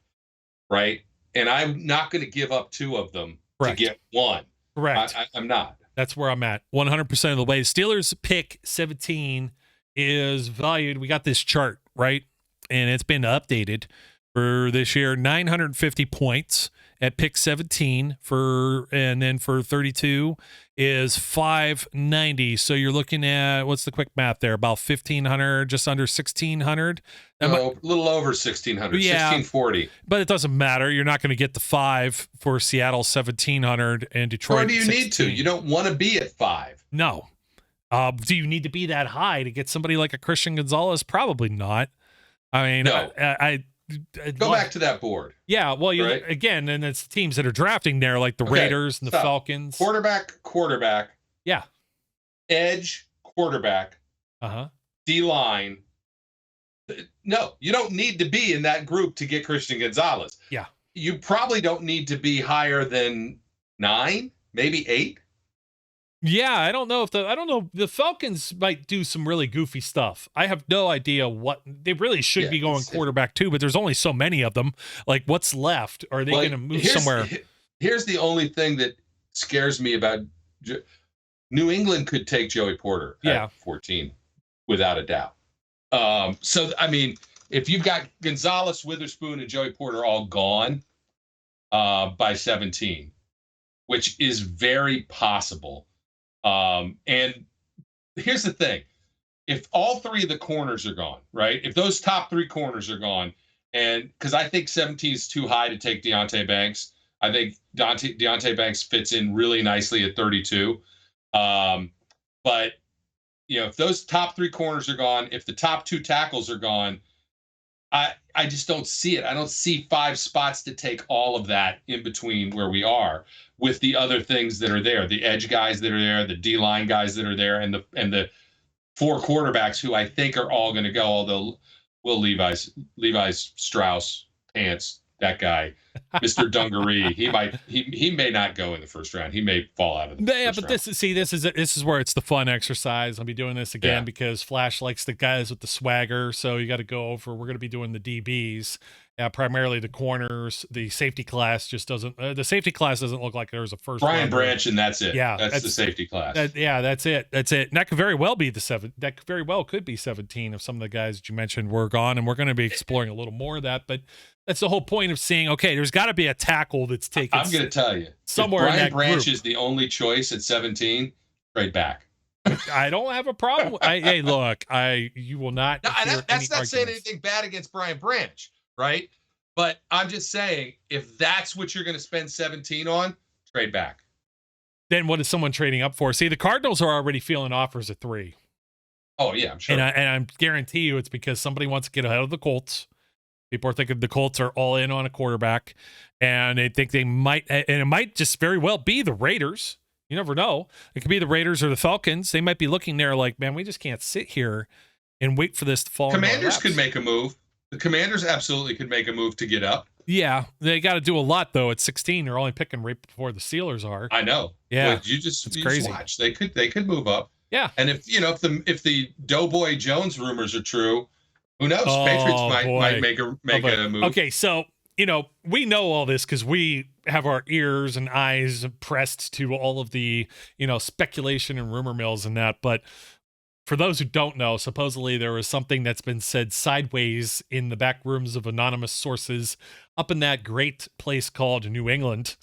right? And I'm not going to give up 2 of them to get 1. Correct. I'm not. That's where I'm at 100% of the way. Steelers pick 17 is valued. We got this chart, right? And it's been updated for this year, 950 points at pick 17 and then for 32 is 590. So you're looking at, what's the quick math there? About 1,500, just under 1,600. A little over 1,600, yeah, 1,640. But it doesn't matter. You're not going to get the 5 for Seattle, 1,700 and Detroit. Or do you 16. need to? You don't want to be at 5. No. Do you need to be that high to get somebody like a Christian Gonzalez? Probably not. I mean, no. I go back to that board. Yeah, well, right? Again, and it's teams that are drafting there, like the Raiders and the Falcons. Quarterback. Yeah. Edge, quarterback. D-line. No, you don't need to be in that group to get Christian Gonzalez. Yeah. You probably don't need to be higher than 9, maybe 8. Yeah, I don't know. The Falcons might do some really goofy stuff. I have no idea what they really should be going quarterback too, but there's only so many of them. Like, what's left? Are they going to move somewhere? Here's the only thing that scares me about New England could take Joey Porter at 14 without a doubt. So, I mean, if you've got Gonzalez, Witherspoon, and Joey Porter all gone by 17, which is very possible. And here's the thing. If all 3 of the corners are gone, right? If those top 3 corners are gone, and because I think 17 is too high to take Deonte Banks. I think Deonte Banks fits in really nicely at 32. But, if those top 3 corners are gone, if the top 2 tackles are gone, I just don't see it. I don't see 5 spots to take all of that in between where we are with the other things that are there, the edge guys that are there, the D-line guys that are there, and the 4 quarterbacks who I think are all going to go, although Levi's Strauss pants, that guy, Mr. Dungaree, he may not go in the first round. He may fall out of the first round. This is where it's the fun exercise. I'll be doing this again because Flash likes the guys with the swagger. So you got to go over. We're going to be doing the DBs, primarily the corners. The safety class just doesn't. The safety class doesn't look like there's a first. Brian Branch, and that's it. Yeah, that's the safety class. That's it. That's it. And that could very well be That very well could be 17 if some of the guys that you mentioned were gone. And we're going to be exploring a little more of that, but. That's the whole point of seeing, okay, there's got to be a tackle that's taken. I'm going to tell you. Somewhere if Brian in that Branch group is the only choice at 17, trade back. I don't have a problem. Hey, look, you will not. No, that's not saying anything bad against Brian Branch, right? But I'm just saying, if that's what you're going to spend 17 on, trade back. Then what is someone trading up for? See, the Cardinals are already feeling offers at 3. Oh, yeah, I'm sure. And I guarantee you it's because somebody wants to get ahead of the Colts. People are thinking the Colts are all in on a quarterback, and they think they might, and it might just very well be the Raiders. You never know. It could be the Raiders or the Falcons. They might be looking there like, man, we just can't sit here and wait for this to fall. Commanders could make a move. The Commanders absolutely could make a move to get up. Yeah, they got to do a lot though. At 16, they're only picking right before the Steelers are. I know. Yeah, but you just crazy. Watch. They could move up. Yeah, and if the Doughboy Jones rumors are true. Who knows? Patriots might make a move. Okay, so we know all this because we have our ears and eyes pressed to all of the, speculation and rumor mills and that. But for those who don't know, supposedly there was something that's been said sideways in the back rooms of anonymous sources up in that great place called New England,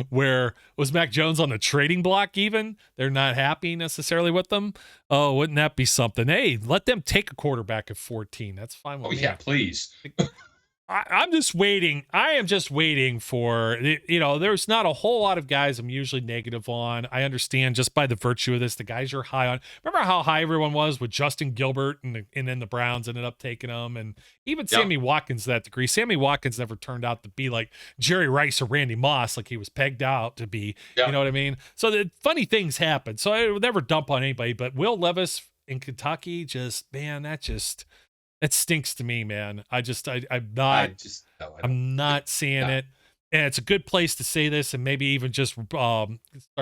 where was Mac Jones on the trading block even? They're not happy necessarily with them. Oh, wouldn't that be something? Hey, let them take a quarterback at 14. That's fine with me. Yeah, please. I'm just waiting. I am just waiting for, there's not a whole lot of guys I'm usually negative on. I understand just by the virtue of this, the guys you're high on. Remember how high everyone was with Justin Gilbert and then the Browns ended up taking him, and even Sammy Watkins to that degree. Sammy Watkins never turned out to be like Jerry Rice or Randy Moss like he was pegged out to be. You know what I mean? So the funny things happen. So I would never dump on anybody, but Will Levis in Kentucky, that stinks to me, man. I'm not seeing it. And it's a good place to say this and maybe even just start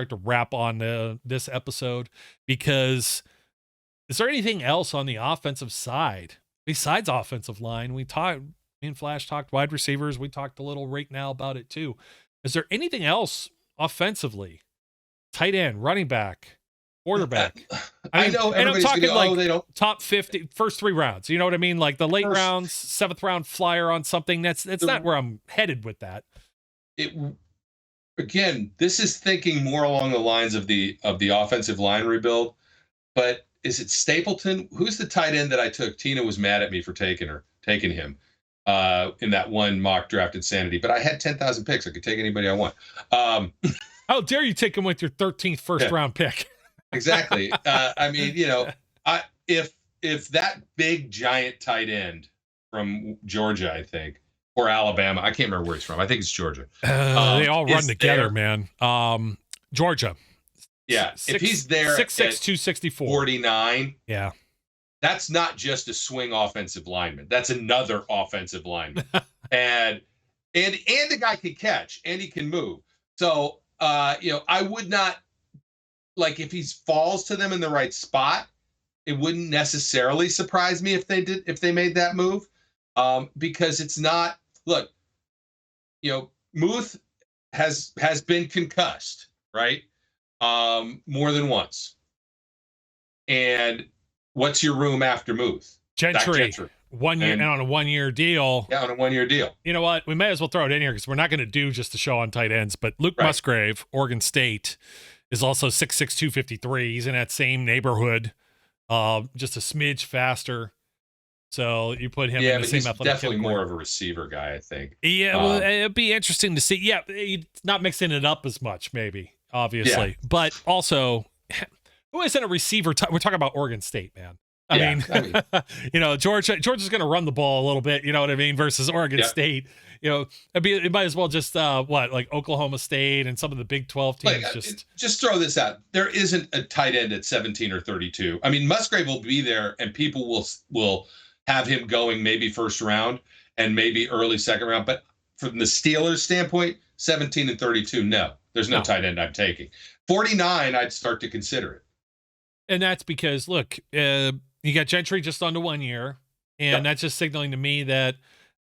to wrap on this episode, because is there anything else on the offensive side besides offensive line? Me and Flash talked wide receivers. We talked a little right now about it too. Is there anything else offensively? Tight end, running back, quarterback. I know, and I'm talking they don't. top 50, first 3 rounds. You know what I mean? Like the late rounds, 7th round flyer on something. That's not where I'm headed with that. Again, this is thinking more along the lines of the offensive line rebuild. But is it Stapleton? Who's the tight end that I took? Tina was mad at me for taking him in that one mock draft insanity. But I had 10,000 picks. I could take anybody I want. How dare you take him with your 13th first round pick? Exactly. If that big giant tight end from Georgia, I think, or Alabama, I can't remember where he's from. I think it's Georgia. They all run together, man. Georgia. Yeah. If he's there 6'6", 264. 49. Yeah. That's not just a swing offensive lineman. That's another offensive lineman. and the guy can catch and he can move. So, I would not, like, if he falls to them in the right spot, it wouldn't necessarily surprise me if they made that move, because it's not. Look, Muth has been concussed, right, more than once. And what's your room after Muth? Gentry. 1 year and on a 1 year deal. Yeah, on a 1 year deal. You know what? We may as well throw it in here because we're not going to do just a show on tight ends. But Luke Musgrave, Oregon State, is also 6'6", 253. He's in that same neighborhood, just a smidge faster. So you put him in the same athletic definitely more of a receiver guy, I think. Yeah, well, it'd be interesting to see. Yeah, he's not mixing it up as much, maybe, obviously. Yeah. But also, who isn't a receiver? We're talking about Oregon State, man. I mean, Georgia's going to run the ball a little bit, you know what I mean, versus Oregon State. It might as well just like Oklahoma State and some of the Big 12 teams. Just throw this out. There isn't a tight end at 17 or 32. I mean, Musgrave will be there, and people will have him going maybe first round and maybe early second round. But from the Steelers' standpoint, 17 and 32, no, there's no tight end I'm taking. 49, I'd start to consider it. And that's because, look, you got Gentry just under 1 year, and that's just signaling to me that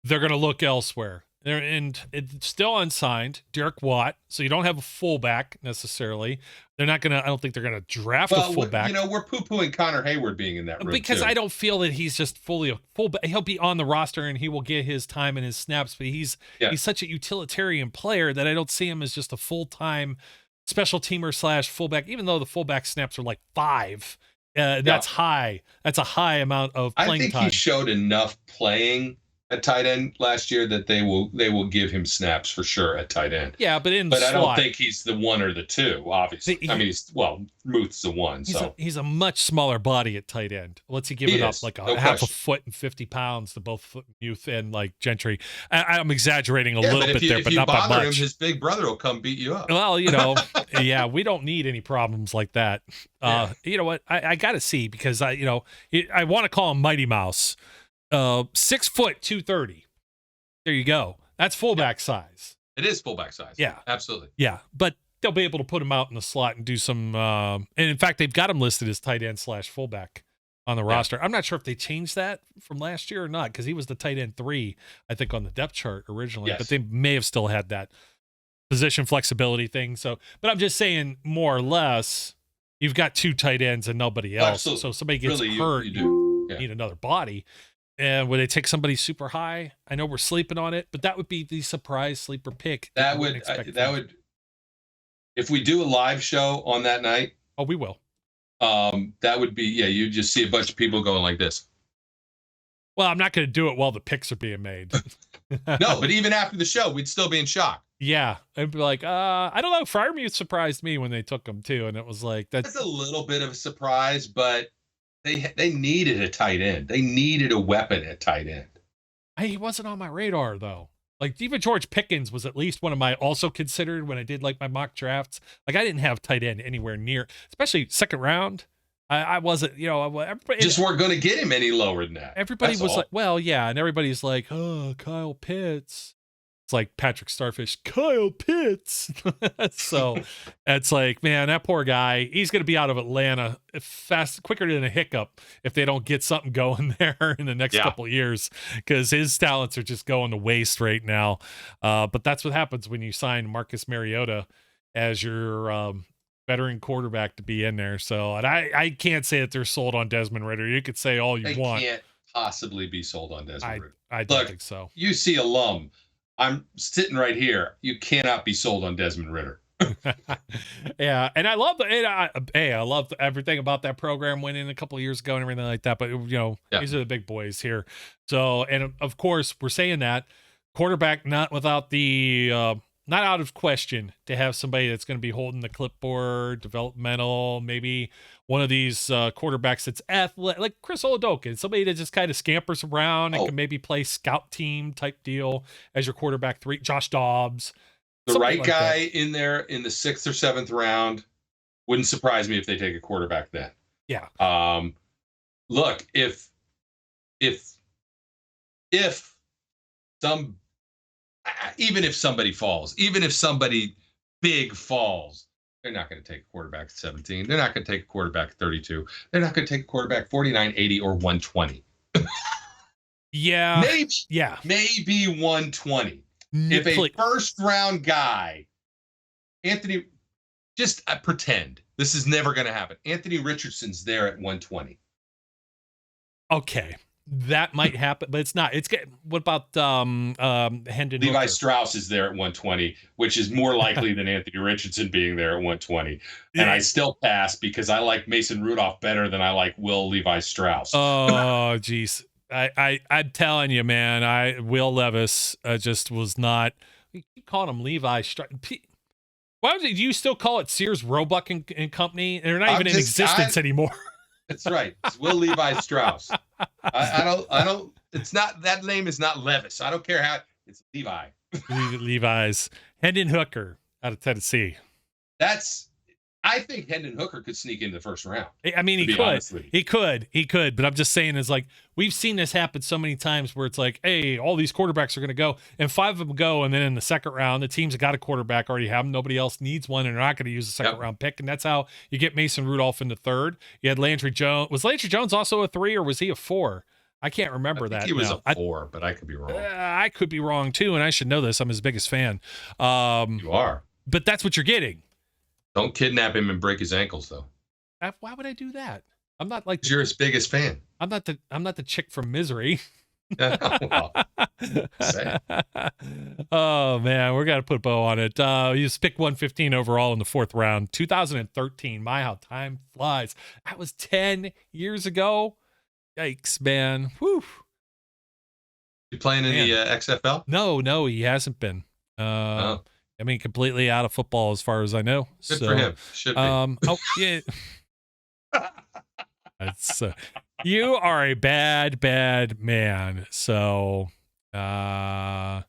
they're going to look elsewhere. And it's still unsigned, Derek Watt, so you don't have a fullback necessarily. They're not going to, I don't think they're going to draft a fullback. We're poo-pooing Connor Hayward being in that room because too. I don't feel that he's just fully a fullback. He'll be on the roster and he will get his time and his snaps, but he's such a utilitarian player that I don't see him as just a full-time special teamer / fullback, even though the fullback snaps are like 5. That's high. That's a high amount of playing time. I think he showed enough playing at tight end last year that they will give him snaps for sure at tight end. Yeah, but I don't think he's the 1 or the 2. Obviously, Muth's the 1. He's a much smaller body at tight end. Let's give it up like half a foot and 50 pounds to both Muth and like Gentry. I'm exaggerating a little bit there, but not by much. If you bother him, his big brother will come beat you up. Well, we don't need any problems like that. You know what? I got to see because I want to call him Mighty Mouse. 6 foot 230. There you go. That's fullback size. It is fullback size. Yeah, absolutely. Yeah, but they'll be able to put him out in the slot and do some. And in fact, they've got him listed as tight end / fullback on the roster. I'm not sure if they changed that from last year or not, because he was the tight end 3, I think, on the depth chart originally. But they may have still had that position flexibility thing. So, but I'm just saying, more or less, you've got 2 tight ends and nobody else. Absolutely. So if somebody gets hurt, you need another body. And would they take somebody super high? I know we're sleeping on it, but that would be the surprise sleeper pick. That would, if we do a live show on that night. Oh, we will. That would be, you just see a bunch of people going like this. Well, I'm not going to do it while the picks are being made. No, but even after the show, we'd still be in shock. Yeah. I'd be like, I don't know. Freiermuth surprised me when they took him too. And it was like, that's a little bit of a surprise, but they needed a tight end. They needed a weapon at tight end. He wasn't on my radar though. Like even George Pickens was at least one of my also considered when I did like my mock drafts. Like I didn't have tight end anywhere near, especially second round. I wasn't, everybody just weren't going to get him any lower than that. Everybody was like, well, yeah. And everybody's like, oh, Kyle Pitts. It's like Patrick Starfish, Kyle Pitts. So it's like, man, that poor guy, he's going to be out of Atlanta quicker than a hiccup if they don't get something going there in the next couple of years, because his talents are just going to waste right now. But that's what happens when you sign Marcus Mariota as your veteran quarterback to be in there. So, and I can't say that they're sold on Desmond Ridder. You could say all you want. They can't possibly be sold on Desmond Ridder. I don't think so. UC alum. I'm sitting right here. You cannot be sold on Desmond Ridder. Yeah, and I love I love everything about that program winning a couple of years ago and everything like that. But these are the big boys here. So, and of course, we're saying that quarterback not without the not out of question to have somebody that's going to be holding the clipboard, developmental, maybe one of these quarterbacks that's athletic, like Chris Oladokun, somebody that just kind of scampers around and can maybe play scout team type deal as your quarterback 3. Josh Dobbs. The right guy in there in the 6th or 7th round. Wouldn't surprise me if they take a quarterback then. Yeah. Look, if even if somebody falls, even if somebody big falls, they're not going to take a quarterback at 17. They're not going to take a quarterback at 32. They're not going to take a quarterback 49, 80, or 120. Yeah. Maybe 120. If a first-round guy, Anthony, just pretend. This is never going to happen. Anthony Richardson's there at 120. Okay. That might happen, but it's not. What about Hendon Levi Hooker? Strauss is there at 120, which is more likely than Anthony Richardson being there at 120. And I still pass because I like Mason Rudolph better than I like Levi Strauss. Oh, geez. I'm telling you, man, Will Levis just was not. You keep calling him Levi Strauss. Why do you still call it Sears Roebuck and Company? They're not even in existence anymore. That's right. It's Will Levi Strauss. I don't. It's not, that name is not Levis. I don't care how. It's Levi. Levi's. Hendon Hooker out of Tennessee. I think Hendon Hooker could sneak into the first round. I mean, he could. But I'm just saying, is like, we've seen this happen so many times where it's like, hey, all these quarterbacks are going to go, and 5 of them go, and then in the second round, the teams that got a quarterback already have them. Nobody else needs one, and they're not going to use a second round pick, and that's how you get Mason Rudolph in the 3rd. You had Landry Jones. Was Landry Jones also a 3, or was he a 4? I can't remember that. He was a 4, but I could be wrong. I could be wrong too, and I should know this. I'm his biggest fan. You are. But that's what you're getting. Don't kidnap him and break his ankles, though. Why would I do that? I'm not like you're his biggest fan. I'm not the chick from Misery. Well, oh man, we're gonna put a bow on it. You just picked 115 overall in the 4th round, 2013. My, how time flies. That was 10 years ago. Yikes, man. Whew. You playing in the XFL? No, he hasn't been. I mean, completely out of football as far as I know. Good for him. Should be. Oh yeah. That's you are a bad man. So, well,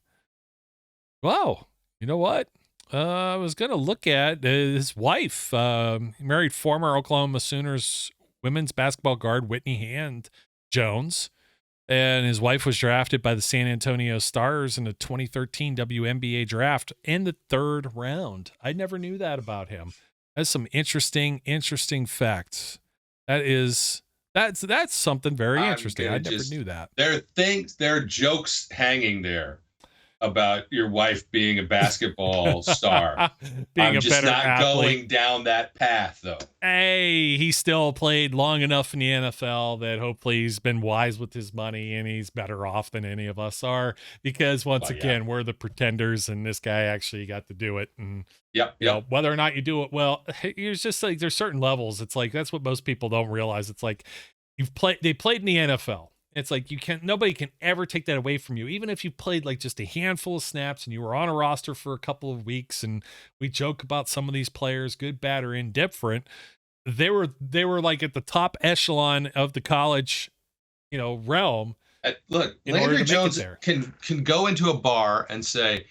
you know what? I was gonna look at his wife. He married former Oklahoma Sooners women's basketball guard Whitney Hand-Jones. And his wife was drafted by the San Antonio Stars in the 2013 WNBA draft in the 3rd round. I never knew that about him. That's some interesting facts. That is That's something very interesting. I never just knew that. There are jokes hanging there about your wife being a basketball star. Being I'm a just better not athlete. going down that path, though. Hey, he still played long enough in the NFL that hopefully he's been wise with his money and he's better off than any of us are, because once again, we're the pretenders and this guy actually got to do it. And you know, whether or not you do it well, it's just like there's certain levels. It's like that's what most people don't realize. It's like they played in the NFL. It's like nobody can ever take that away from you. Even if you played like just a handful of snaps and you were on a roster for a couple of weeks, and we joke about some of these players, good, bad, or indifferent. They were like at the top echelon of the college, realm. Look, Landry Jones can go into a bar and say,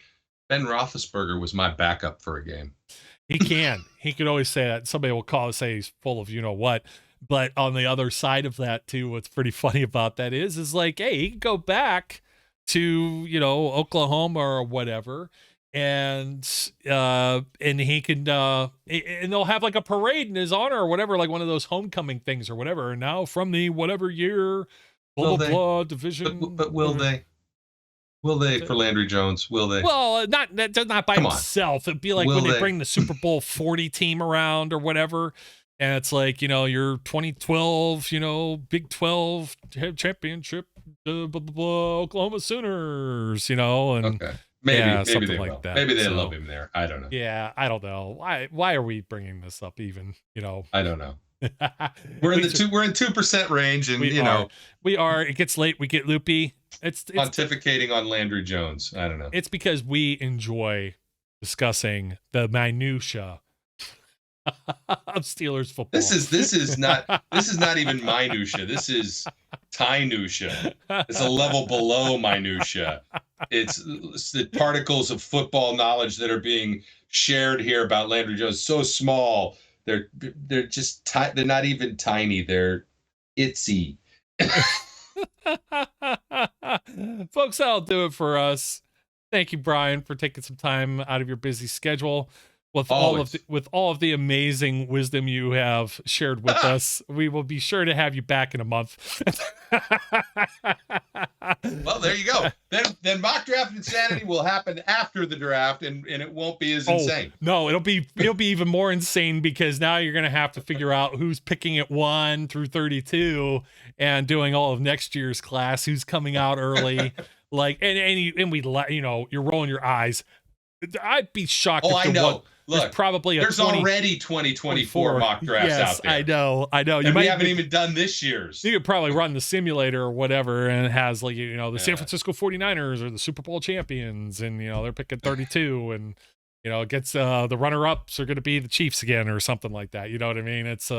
Ben Roethlisberger was my backup for a game. He can. He could always say that. Somebody will call and say he's full of what. But on the other side of that too, what's pretty funny about that is like, hey, he can go back to, Oklahoma or whatever. And he can, and they'll have like a parade in his honor or whatever, like one of those homecoming things or whatever. And now from the whatever year, blah, blah, blah, division. But will they? Will they for Landry Jones? Will they? Well, not by himself. It'd be like when they bring the Super Bowl 40 team around or whatever. And it's like, your 2012, Big 12 championship, blah, blah, blah, Oklahoma Sooners, and okay. Maybe they like will. That. Maybe they love him there. I don't know. Yeah, I don't know. Why are we bringing this up even? I don't know. We're in 2% range, and we are. It gets late. We get loopy. It's pontificating on Landry Jones. I don't know. It's because we enjoy discussing the minutia of Steelers football. This is not even minutia. This is minutia. It's a level below minutia. It's the particles of football knowledge that are being shared here about Landry Jones. So small. They're just they're not even tiny. They're itsy. Folks, that'll do it for us. Thank you, Brian, for taking some time out of your busy schedule. With all of the amazing wisdom you have shared with us, we will be sure to have you back in a month. Well, there you go. Then mock draft insanity will happen after the draft, and it won't be as insane. No, it'll be even more insane, because now you're gonna have to figure out who's picking at 1 through 32 and doing all of next year's class, who's coming out early. Like you're rolling your eyes. I'd be shocked. Oh, I know. Look, there's already 2024 mock drafts out there. I know. We haven't even done this year's. You could probably run the simulator or whatever, and it has like, the San Francisco 49ers or the Super Bowl champions, and, they're picking 32, and, it gets the runner-ups are going to be the Chiefs again or something like that. You know what I mean? It's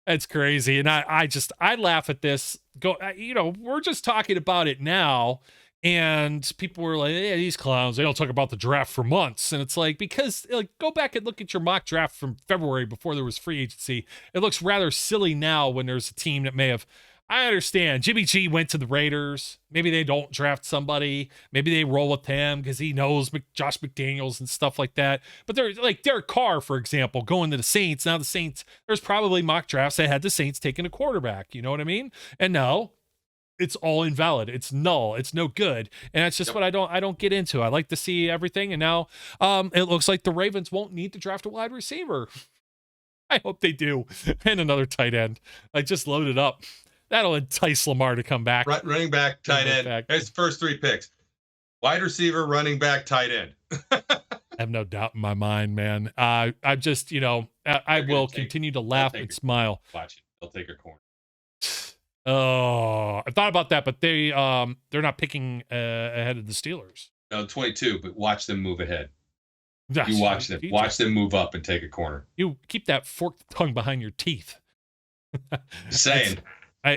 It's crazy. And I laugh at this. We're just talking about it now. And people were like, "Yeah, these clowns, they don't talk about the draft for months." And it's like, because go back and look at your mock draft from February before there was free agency. It looks rather silly now when there's a team that may have, I understand Jimmy G went to the Raiders. Maybe they don't draft somebody. Maybe they roll with him because he knows Josh McDaniels and stuff like that. But they're like Derek Carr, for example, going to the Saints. Now the Saints, there's probably mock drafts that had the Saints taking a quarterback. You know what I mean? And no, it's all invalid. It's null. It's no good. And that's just what I don't get into. I like to see everything. And now it looks like the Ravens won't need to draft a wide receiver. I hope they do. And another tight end. I just loaded up. That'll entice Lamar to come back. Running back, tight end. There's the first 3 picks. Wide receiver, running back, tight end. I have no doubt in my mind, man. I just, I will continue to laugh and smile. Watch it. They'll take a corner. Oh, I thought about that, but they're not picking ahead of the Steelers. No, 22, but watch them move ahead. Yes, you watch them. Watch them move up and take a corner. You keep that forked tongue behind your teeth. Just saying.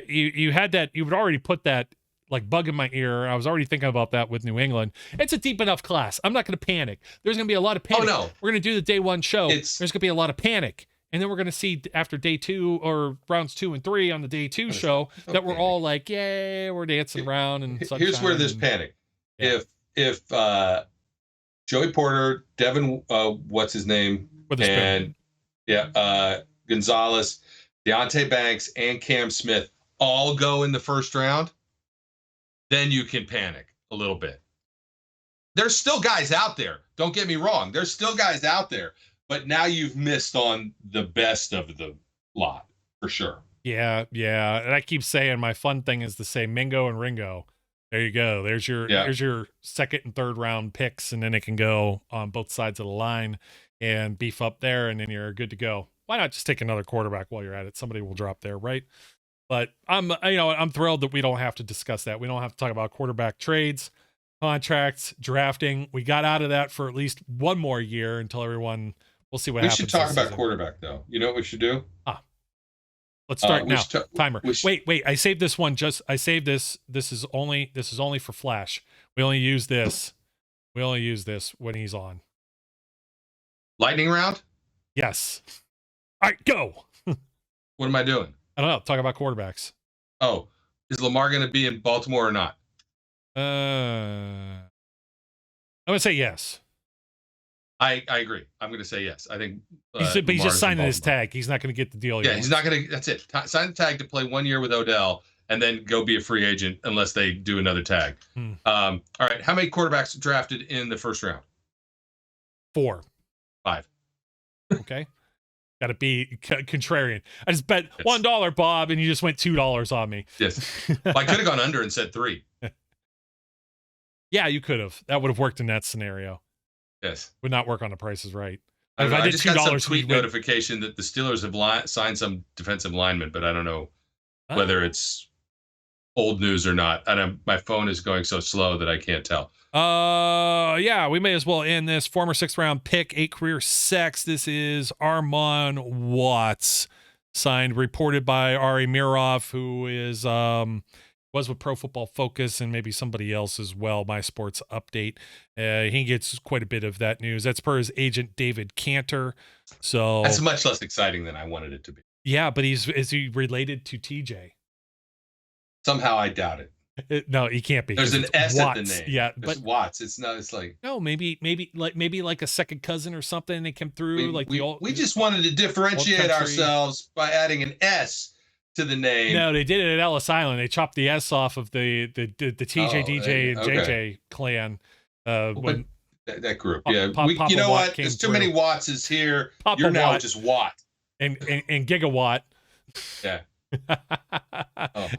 You had that. You had already put that like bug in my ear. I was already thinking about that with New England. It's a deep enough class. I'm not going to panic. There's going to be a lot of panic. Oh, no. We're going to do the day 1 show. There's going to be a lot of panic. And then we're going to see after day 2 or rounds 2 and 3 on the day 2 show that we're all like, yay, we're dancing around. And here's where there's panic. Yeah. If Joey Porter, Devin, what's his name? And Gonzalez, Deonte Banks and Cam Smith all go in the first round, then you can panic a little bit. There's still guys out there. Don't get me wrong. There's still guys out there, but now you've missed on the best of the lot for sure. Yeah. And I keep saying my fun thing is to say Mingo and Ringo. There you go. There's your second and third round picks, and then it can go on both sides of the line and beef up there, and then you're good to go. Why not just take another quarterback while you're at it? Somebody will drop there, right? But I'm thrilled that we don't have to discuss that. We don't have to talk about quarterback trades, contracts, drafting. We got out of that for at least one more year until everyone. We'll see what happens. We should talk about quarterback, though. You know what we should do? Let's start now. Timer. Wait. I saved this one. I saved this. This is only for Flash. We only use this when he's on. Lightning round? Yes. All right, go. What am I doing? I don't know. Talk about quarterbacks. Oh, is Lamar going to be in Baltimore or not? I'm going to say yes. I agree. I'm going to say yes. I think but he's just signing his tag. He's not going to get the deal. Yeah, he's not going to. That's it. Sign the tag to play 1 year with Odell and then go be a free agent unless they do another tag. All right. How many quarterbacks drafted in the first round? 4. 5. Okay. Got to be contrarian. I just bet $1, Bob, and you just went $2 on me. Yes. Well, I could have gone under and said 3. Yeah, you could have. That would have worked in that scenario. Yes. Would not work on the Price is Right. If I did just $2, got some tweet notification that the Steelers have signed some defensive lineman, but I don't know whether it's old news or not. And my phone is going so slow that I can't tell. Yeah, we may as well end this. Former 6th round pick, 8 career sacks. This is Armon Watts, signed, reported by Ari Mirov, who is was with Pro Football Focus and maybe somebody else as well. My Sports Update. He gets quite a bit of that news. That's per his agent David Cantor. So that's much less exciting than I wanted it to be. Yeah, but is he related to TJ? Somehow I doubt it. No, he can't be. There's an S Watts. at the name. Yeah, but Watts. It's not. It's like no, maybe like a second cousin or something. They came through we just wanted to differentiate ourselves by adding an S to the name. No, they did it at Ellis Island. They chopped the S off of the TJ, DJ, and JJ clan. When that group, yeah. You know what? There's too many Wattses here. You're now just Watt and Gigawatt. Yeah.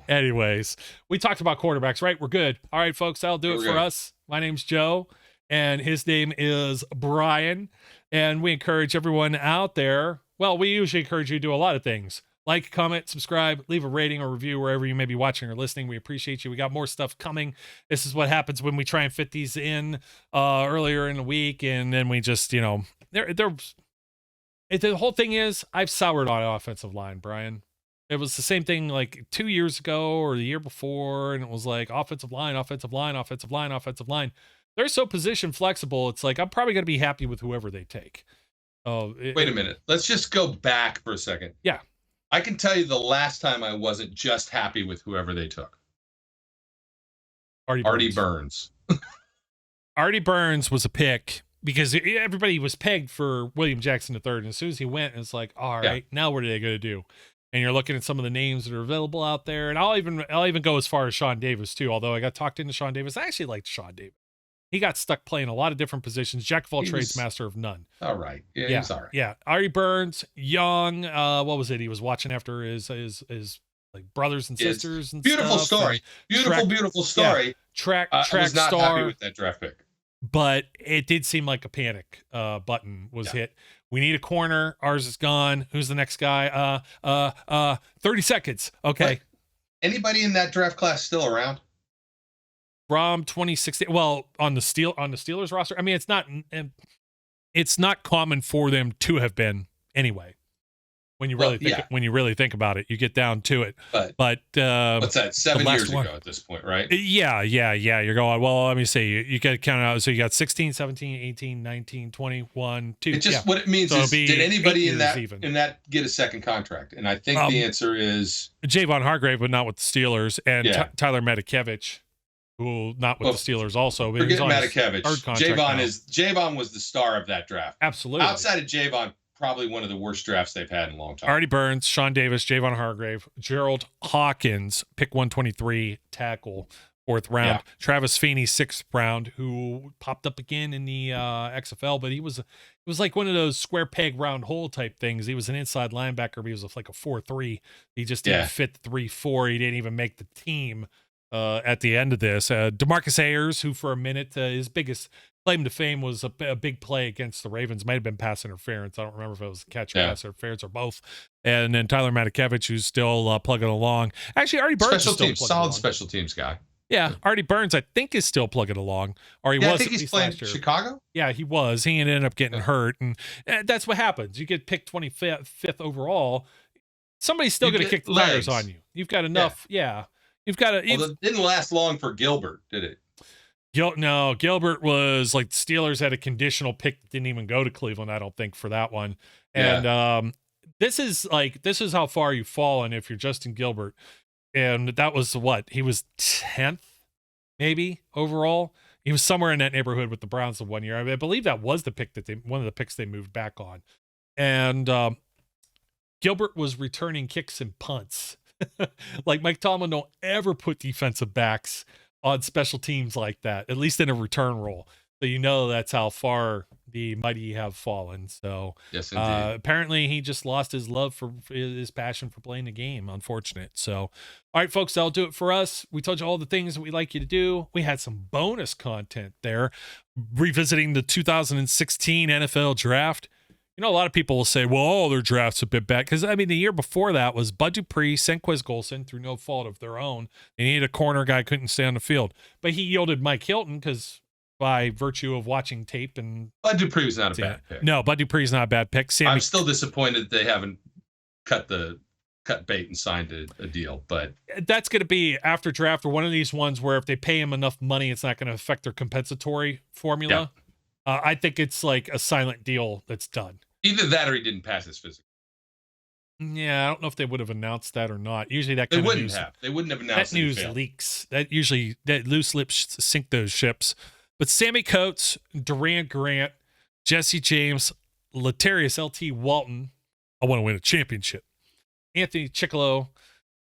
Anyways, we talked about quarterbacks, right? We're good. All right, folks, that'll do it for us. My name's Joe, and his name is Brian, and we encourage everyone out there. Well, we usually encourage you to do a lot of things. Like, comment, subscribe, leave a rating or review wherever you may be watching or listening. We appreciate you. We got more stuff coming. This is what happens when we try and fit these in earlier in the week, and then we just, the whole thing is I've soured on offensive line, Brian. It was the same thing like 2 years ago or the year before, and it was like offensive line. They're so position flexible. It's like I'm probably going to be happy with whoever they take. Wait a minute. Let's just go back for a second. Yeah. I can tell you the last time I wasn't just happy with whoever they took. Artie Burns. Artie Burns was a pick because everybody was pegged for William Jackson III. And as soon as he went, it's like, all right, now what are they going to do? And you're looking at some of the names that are available out there. And I'll even go as far as Sean Davis too. Although I got talked into Sean Davis. I actually liked Sean Davis. He got stuck playing a lot of different positions. Jack of all trades, master of none. All right. Yeah, he was all right. Yeah. Artie Burns, young. What was it? He was watching after his like brothers and sisters and beautiful stuff. Story. Beautiful story. Yeah. Track I was not star. Happy with that draft pick. But it did seem like a panic button was hit. We need a corner. Ours is gone. Who's the next guy? 30 seconds. Okay. What? Anybody in that draft class still around? From 2016. Well, on the Steelers roster. I mean, it's not common for them to have been anyway. When you really think about it, you get down to it. But what's that? 7 years ago at this point, right? Yeah. You're going, well, let me see. You got to count out. So you got 16, 17, 18, 19, 21, 2. It just what it means is did anybody in that get a second contract? And I think the answer is Javon Hargrave, but not with the Steelers, and Tyler Matakevich, who not with the Steelers also. But forget Matakevich. Javon was the star of that draft. Absolutely. Outside of Javon, probably one of the worst drafts they've had in a long time. Artie Burns, Sean Davis, Javon Hargrave, Gerald Hawkins, pick 123, tackle, 4th round. Yeah. Travis Feeney, 6th round, who popped up again in the XFL, but it was like one of those square peg round hole type things. He was an inside linebacker, but he was like a 4-3. He just didn't fit the 3-4. He didn't even make the team at the end of this. DeMarcus Ayers, who for a minute, his biggest claim to fame was a big play against the Ravens. Might have been pass interference. I don't remember if it was catch or pass interference or both. And then Tyler Matakevich, who's still plugging along. Actually, Artie Burns special is still teams, plugging solid along. special teams guy. Yeah, Artie Burns, I think, is still plugging along. Or he was. I think at he's least playing last year. Chicago. Yeah, he was. He ended up getting hurt, and that's what happens. You get picked 25th overall. Somebody's still going to kick the tires on you. You've got enough. Yeah. You've got to. Well, it didn't last long for Gilbert, did it? No, Gilbert was like Steelers had a conditional pick that didn't even go to Cleveland, I don't think, for that one. And this is how far you've fallen if you're Justin Gilbert. And that was what? He was 10th, maybe, overall. He was somewhere in that neighborhood with the Browns the 1 year. I believe that was the pick one of the picks they moved back on. And Gilbert was returning kicks and punts. Like Mike Tomlin don't ever put defensive backs on special teams like that, at least in a return role. So you know that's how far the mighty have fallen. So yes, indeed. Apparently he just lost his love for his passion for playing the game. Unfortunate. So, all right, folks, that'll do it for us. We told you all the things that we like you to do. We had some bonus content there, revisiting the 2016 NFL draft. You know, a lot of people will say, well, their draft's a bit bad. Because, I mean, the year before that was Bud Dupree, Senquez Golson, through no fault of their own. They needed a corner guy, couldn't stay on the field. But he yielded Mike Hilton because by virtue of watching tape. And Bud Dupree was not a bad pick. No, Bud Dupree's not a bad pick. I'm still disappointed they haven't cut bait and signed a deal. But that's going to be after draft or one of these ones where if they pay him enough money, it's not going to affect their compensatory formula. Yeah. I think it's like a silent deal that's done. Either that or he didn't pass his physical. Yeah, I don't know if they would have announced that or not. Usually that They kind wouldn't of news, have. They wouldn't have announced that news leaks. That loose lips sink those ships. But Sammy Coates, Durant Grant, Jesse James, Latarius LT Walton, I want to win a championship. Anthony Chickalo,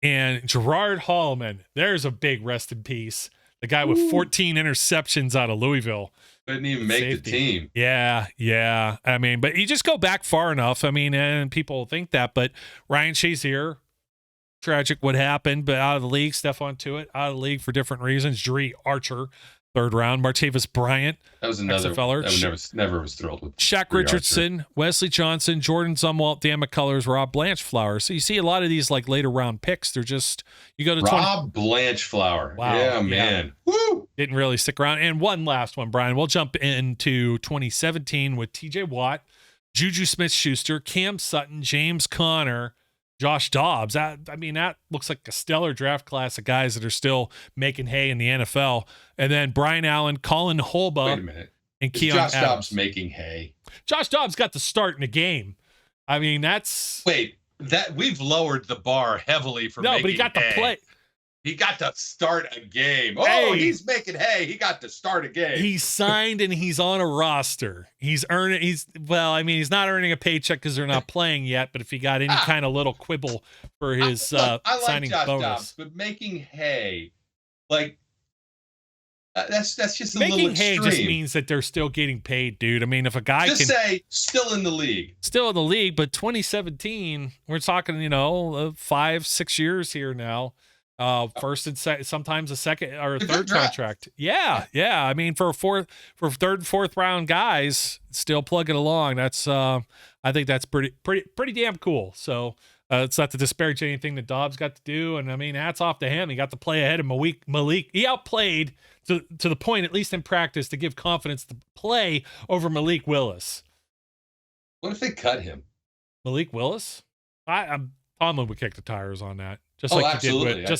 and Gerard Holloman. There's a big rest in peace. The guy with 14 interceptions out of Louisville. Couldn't even make Safety. the team. Yeah. I mean, but you just go back far enough. I mean, and people think that, but Ryan Shazier, tragic what happened, but out of the league. Stephon Tuitt, out of the league for different reasons. Jeree Archer, 3rd round. Martavis Bryant. That was another XFLer. that never was thrilled with. Shaq Richardson, Archer. Wesley Johnson, Jordan Zumwalt, Dan McCullers, Rob Blanchflower. So you see a lot of these like later round picks. They're just, you go to Rob Blanchflower. Wow. Yeah, man. Woo! Didn't really stick around. And one last one, Brian. We'll jump into 2017 with TJ Watt, Juju Smith-Schuster, Cam Sutton, James Conner, Josh Dobbs. That looks like a stellar draft class of guys that are still making hay in the NFL. And then Brian Allen, Colin Holba, wait a minute, and Keon Josh Adams. Dobbs making hay. Josh Dobbs got the start in the game. I mean, that's that we've lowered the bar heavily for making but he got hay. the play. He got to start a game. Hey. He's making hay. He got to start a game. He's signed and he's on a roster. He's not earning a paycheck because they're not playing yet. But if he got any kind of little quibble for his I like signing Josh bonus, Dobbs, but making hay, like that's just making little extreme. hay just means that they're still getting paid, dude. I mean, if a guy just say still in the league, but 2017, we're talking, 5-6 years here now. First and sometimes a second or a third contract. Yeah. I mean, for third and fourth round guys still plugging along. That's I think that's pretty damn cool. So it's not to disparage anything that Dobbs got to do. And I mean, hats off to him. He got to play ahead of Malik. He outplayed to the point, at least in practice, to give confidence to play over Malik Willis. What if they cut him? Malik Willis? Tomlin would kick the tires on that. Just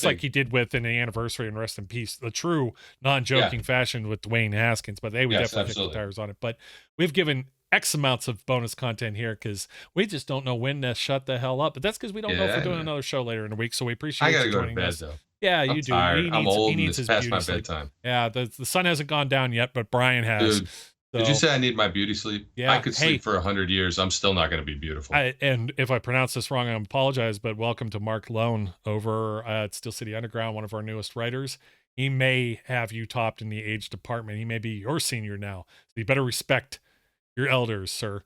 like he did with in the anniversary and rest in peace, the true non-joking fashion with Dwayne Haskins, but they would definitely kick the tires on it. But we've given X amounts of bonus content here because we just don't know when to shut the hell up. But that's because we don't know if we're doing another show later in the week. So we appreciate you joining us. Though. Yeah, I'm you do. Tired. I'm old. He needs his past beauty my sleep. bedtime. Yeah, the sun hasn't gone down yet, but Brian has. Dude. Did you say I need my beauty sleep? Yeah. I could sleep for 100 years. I'm still not going to be beautiful. And if I pronounce this wrong, I apologize, but welcome to Mark Lone over at Steel City Underground, one of our newest writers. He may have you topped in the age department. He may be your senior now. So you better respect your elders, sir.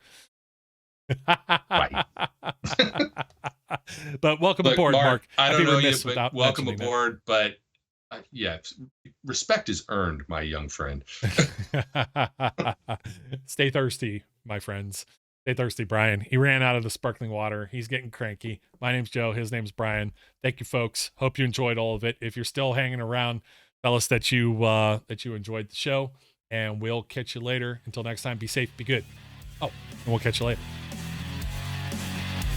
Right. But welcome Look, aboard, Mark. I don't know you, but without welcome mentioning aboard. But yeah, respect is earned, my young friend. Stay thirsty, my friends. Stay thirsty, Brian. He ran out of the sparkling water. He's getting cranky. My name's Joe. His name's Brian. Thank you, folks. Hope you enjoyed all of it. If you're still hanging around, tell us that you enjoyed the show, and we'll catch you later. Until next time, be safe, be good. Oh, and we'll catch you later.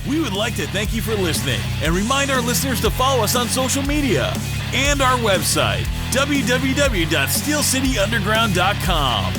We would like to thank you for listening and remind our listeners to follow us on social media and our website, www.steelcityunderground.com.